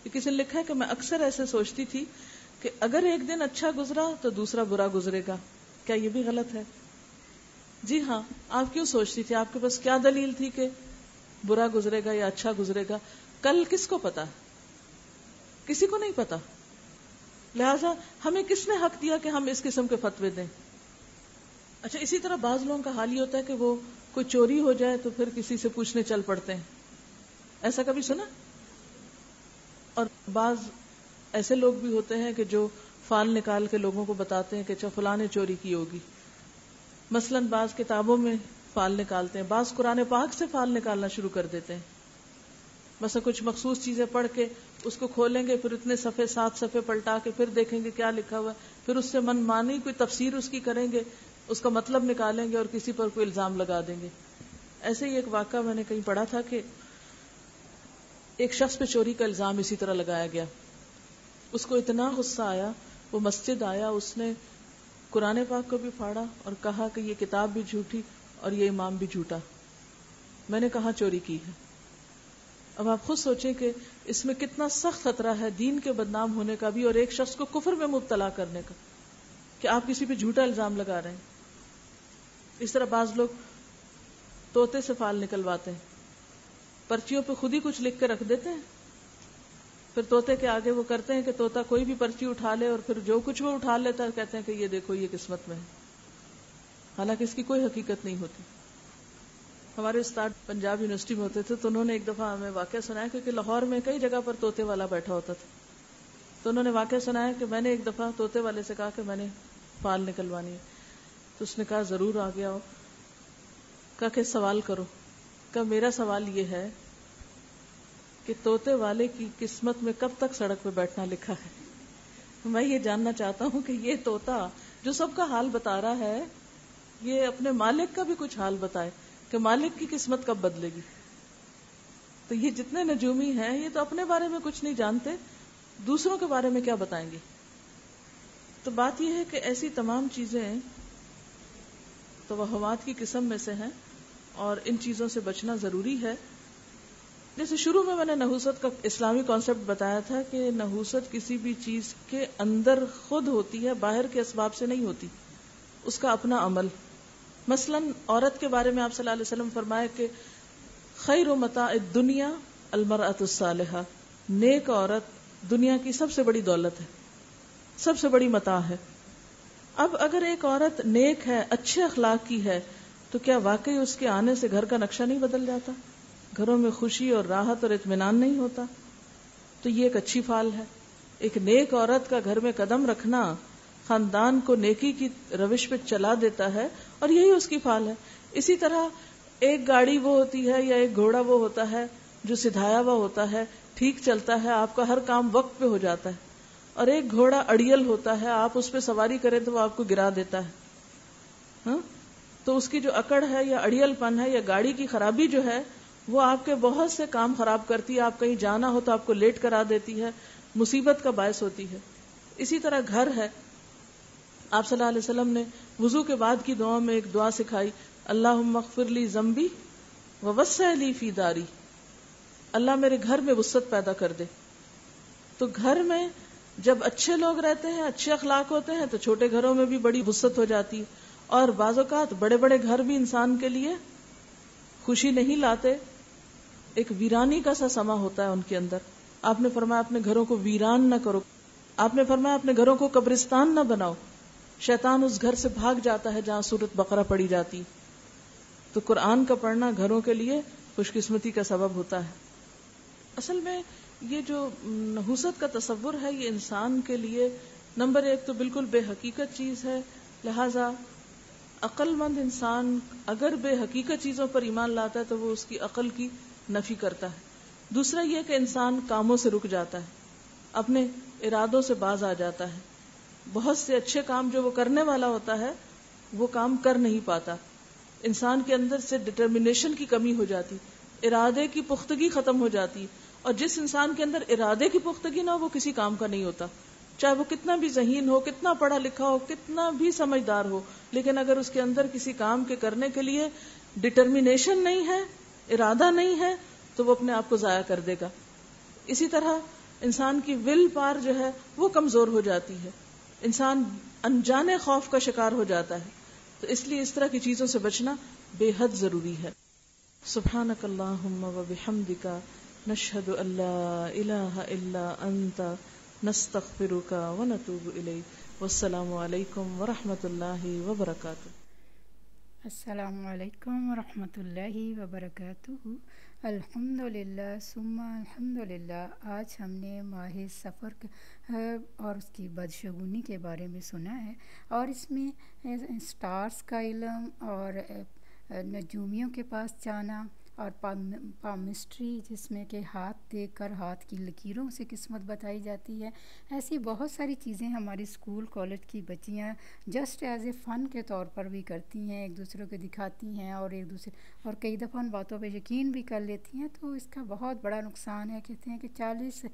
کسی نے لکھا ہے کہ میں اکثر ایسے سوچتی تھی کہ اگر ایک دن اچھا گزرا تو دوسرا برا گزرے گا. کیا یہ بھی غلط ہے؟ جی ہاں. آپ کیوں سوچتی تھی؟ آپ کے پاس کیا دلیل تھی کہ برا گزرے گا یا اچھا گزرے گا؟ کل کس کو پتا؟ کسی کو نہیں پتا. لہذا ہمیں کس نے حق دیا کہ ہم اس قسم کے فتوے دیں؟ اچھا، اسی طرح بعض لوگوں کا حال یہ ہوتا ہے کہ وہ کوئی چوری ہو جائے تو پھر کسی سے پوچھنے چل پڑتے ہیں. ایسا کبھی سنا؟ اور بعض ایسے لوگ بھی ہوتے ہیں کہ جو فال نکال کے لوگوں کو بتاتے ہیں کہ اچھا فلاں نے چوری کی ہوگی. مثلاً بعض کتابوں میں فال نکالتے ہیں، بعض قرآن پاک سے فال نکالنا شروع کر دیتے ہیں. مثلا کچھ مخصوص چیزیں پڑھ کے اس کو کھولیں گے، پھر اتنے صفحے 7 صفحے پلٹا کے پھر دیکھیں گے کیا لکھا ہوا ہے، پھر اس سے من مانی کوئی تفسیر اس کی کریں گے، اس کا مطلب نکالیں گے اور کسی پر کوئی الزام لگا دیں گے. ایسے ہی ایک واقعہ میں نے کہیں پڑھا تھا کہ ایک شخص پہ چوری کا الزام اسی طرح لگایا گیا. اس کو اتنا غصہ آیا، وہ مسجد آیا، اس نے قرآن پاک کو بھی پھاڑا اور کہا کہ یہ کتاب بھی جھوٹی اور یہ امام بھی جھوٹا. میں نے کہا چوری کی ہے. اب آپ خود سوچیں کہ اس میں کتنا سخت خطرہ ہے دین کے بدنام ہونے کا بھی اور ایک شخص کو کفر میں مبتلا کرنے کا کہ آپ کسی پہ جھوٹا الزام لگا رہے ہیں. اس طرح بعض لوگ طوطے سے فال نکلواتے ہیں، پرچیوں پہ خود ہی کچھ لکھ کے رکھ دیتے ہیں، پھر طوطے کے آگے وہ کرتے ہیں کہ طوطا کوئی بھی پرچی اٹھا لے اور پھر جو کچھ وہ اٹھا لیتا ہے کہتے ہیں کہ یہ دیکھو یہ قسمت میں ہے. حالانکہ اس کی کوئی حقیقت نہیں ہوتی. ہمارے استاد پنجاب یونیورسٹی میں ہوتے تھے تو انہوں نے ایک دفعہ ہمیں واقعہ سنایا، کیونکہ لاہور میں کئی جگہ پر طوطے والا بیٹھا ہوتا تھا. تو انہوں نے واقعہ سنایا کہ میں نے ایک دفعہ طوطے والے سے کہا کہ میں نے فال نکلوانی ہے. تو اس نے کہا ضرور آ گیا ہو. کہا کہ سوال کرو. کہا میرا سوال یہ ہے کہ طوطے والے کی قسمت میں کب تک سڑک پہ بیٹھنا لکھا ہے؟ میں یہ جاننا چاہتا ہوں کہ یہ طوطا جو سب کا حال بتا رہا ہے یہ اپنے مالک کا بھی کچھ حال بتائے کہ مالک کی قسمت کب بدلے گی. تو یہ جتنے نجومی ہیں یہ تو اپنے بارے میں کچھ نہیں جانتے، دوسروں کے بارے میں کیا بتائیں گے. تو بات یہ ہے کہ ایسی تمام چیزیں توہمات کی قسم میں سے ہیں اور ان چیزوں سے بچنا ضروری ہے. جیسے شروع میں نے نحوست کا اسلامی کانسیپٹ بتایا تھا کہ نحوست کسی بھی چیز کے اندر خود ہوتی ہے، باہر کے اسباب سے نہیں ہوتی، اس کا اپنا عمل. مثلا عورت کے بارے میں آپ صلی اللہ علیہ وسلم فرمایا کہ خیر متاع الدنیا المرأۃ الصالحہ، نیک عورت دنیا کی سب سے بڑی دولت ہے، سب سے بڑی متاع ہے. اب اگر ایک عورت نیک ہے، اچھے اخلاق کی ہے، تو کیا واقعی اس کے آنے سے گھر کا نقشہ نہیں بدل جاتا؟ گھروں میں خوشی اور راحت اور اطمینان نہیں ہوتا؟ تو یہ ایک اچھی فال ہے. ایک نیک عورت کا گھر میں قدم رکھنا خاندان کو نیکی کی روش پہ چلا دیتا ہے اور یہی اس کی فال ہے. اسی طرح ایک گاڑی وہ ہوتی ہے یا ایک گھوڑا وہ ہوتا ہے جو سدھایا ہوا ہوتا ہے، ٹھیک چلتا ہے، آپ کا ہر کام وقت پہ ہو جاتا ہے. اور ایک گھوڑا اڑیل ہوتا ہے، آپ اس پہ سواری کریں تو وہ آپ کو گرا دیتا ہے. ہاں، تو اس کی جو اکڑ ہے یا اڑیل پن ہے یا گاڑی کی خرابی جو ہے وہ آپ کے بہت سے کام خراب کرتی ہے. آپ کہیں جانا ہو تو آپ کو لیٹ کرا دیتی ہے، مصیبت کا باعث ہوتی ہے. اسی طرح گھر ہے. آپ صلی اللہ علیہ وسلم نے وضو کے بعد کی دعا میں ایک دعا سکھائی، اللہم اغفر لی ذنبی ووسع لی فی داری. اللہ میرے گھر میں وسعت پیدا کر دے. تو گھر میں جب اچھے لوگ رہتے ہیں، اچھے اخلاق ہوتے ہیں، تو چھوٹے گھروں میں بھی بڑی وسعت ہو جاتی ہے. اور بعض اوقات بڑے بڑے گھر بھی انسان کے لیے خوشی نہیں لاتے، ایک ویرانی کا سا سما ہوتا ہے ان کے اندر. آپ نے فرمایا اپنے گھروں کو ویران نہ کرو. آپ نے فرمایا اپنے گھروں کو قبرستان نہ بناؤ. شیطان اس گھر سے بھاگ جاتا ہے جہاں سورۃ بقرہ پڑھی جاتی. تو قرآن کا پڑھنا گھروں کے لیے خوش قسمتی کا سبب ہوتا ہے. اصل میں یہ جو نحوست کا تصور ہے یہ انسان کے لیے نمبر ایک تو بالکل بے حقیقت چیز ہے. لہذا عقل مند انسان اگر بے حقیقت چیزوں پر ایمان لاتا ہے تو وہ اس کی عقل کی نفی کرتا ہے. دوسرا یہ کہ انسان کاموں سے رک جاتا ہے، اپنے ارادوں سے باز آ جاتا ہے. بہت سے اچھے کام جو وہ کرنے والا ہوتا ہے وہ کام کر نہیں پاتا. انسان کے اندر سے ڈٹرمنیشن کی کمی ہو جاتی، ارادے کی پختگی ختم ہو جاتی. اور جس انسان کے اندر ارادے کی پختگی نہ ہو وہ کسی کام کا نہیں ہوتا، چاہے وہ کتنا بھی ذہین ہو، کتنا پڑھا لکھا ہو، کتنا بھی سمجھدار ہو، لیکن اگر اس کے اندر کسی کام کے کرنے کے لیے ڈٹرمنیشن نہیں ہے، ارادہ نہیں ہے، تو وہ اپنے آپ کو ضائع کر دے گا. اسی طرح انسان کی ول پار جو ہے وہ کمزور ہو جاتی ہے، انسان انجانے خوف کا شکار ہو جاتا ہے. تو اس لیے اس طرح کی چیزوں سے بچنا بے حد ضروری ہے. سبحانک اللہم و بحمدک نشہد ان لا الہ الا انت نستغفرک و نتوب الیک. والسلام علیکم ورحمۃ اللہ وبرکاتہ. السلام علیکم ورحمۃ اللہ وبرکاتہ. الحمدللہ ثم الحمدللہ. آج ہم نے ماہ سفر اور اس کی بدشگونی کے بارے میں سنا ہے، اور اس میں اسٹارز کا علم اور نجومیوں کے پاس جانا اور پامسٹری جس میں کہ ہاتھ دیکھ کر ہاتھ کی لکیروں سے قسمت بتائی جاتی ہے. ایسی بہت ساری چیزیں ہماری اسکول کالج کی بچیاں جسٹ ایز اے فن کے طور پر بھی کرتی ہیں، ایک دوسرے کو دکھاتی ہیں اور ایک دوسرے اور کئی دفعہ ان باتوں پہ یقین بھی کر لیتی ہیں. تو اس کا بہت بڑا نقصان ہے. کہتے ہیں کہ 40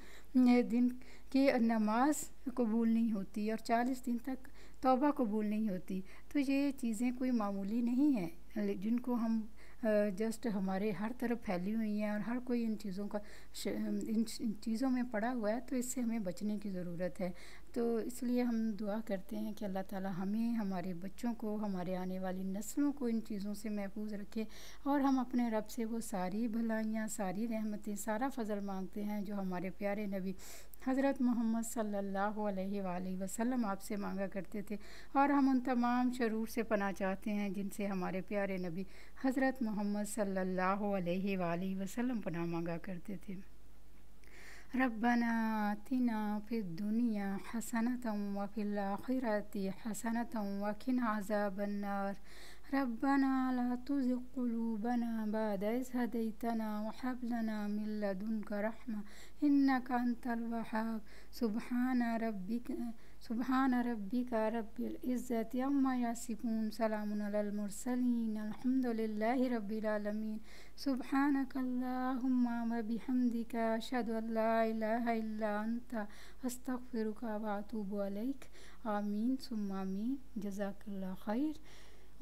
دن کی نماز قبول نہیں ہوتی اور 40 دن تک توبہ قبول نہیں ہوتی. تو یہ چیزیں کوئی معمولی نہیں ہیں جن کو ہم جسٹ ہمارے ہر طرف پھیلی ہوئی ہیں اور ہر کوئی ان چیزوں کا ان چیزوں میں پڑا ہوا ہے. تو اس سے ہمیں بچنے کی ضرورت ہے. تو اس لیے ہم دعا کرتے ہیں کہ اللہ تعالی ہمیں، ہمارے بچوں کو، ہمارے آنے والی نسلوں کو ان چیزوں سے محفوظ رکھے، اور ہم اپنے رب سے وہ ساری بھلائیاں، ساری رحمتیں، سارا فضل مانگتے ہیں جو ہمارے پیارے نبی حضرت محمد صلی اللہ علیہ وآلہ وسلم آپ سے مانگا کرتے تھے، اور ہم ان تمام شرور سے پناہ چاہتے ہیں جن سے ہمارے پیارے نبی حضرت محمد صلی اللہ علیہ وآلہ وسلم پناہ مانگا کرتے تھے۔ ربنا آتنا فی الدنیا حسنۃ وفی الآخرۃ حسنۃ وقنا عذاب النار۔ ربنا لا تزغ قلوبنا بعد إذ هديتنا وهب لنا من لدنك رحمة إنك أنت الوهاب۔ سبحان ربك رب العزة عما يصفون، سلام على المرسلين، الحمد لله رب العالمين۔ سبحانك اللهم وبحمدك أشهد أن لا إله إلا أنت أستغفرك وأتوب إليك۔ آمین ثم آمین۔ جزاک اللہ خیر۔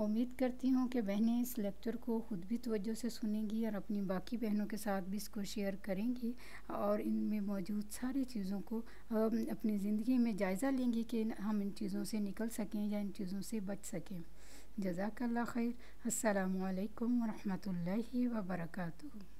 امید کرتی ہوں کہ بہنیں اس لیکچر کو خود بھی توجہ سے سنیں گی اور اپنی باقی بہنوں کے ساتھ بھی اس کو شیئر کریں گی، اور ان میں موجود ساری چیزوں کو اپنی زندگی میں جائزہ لیں گی کہ ہم ان چیزوں سے نکل سکیں یا ان چیزوں سے بچ سکیں۔ جزاک اللہ خیر۔ السلام علیکم ورحمۃ اللہ وبرکاتہ۔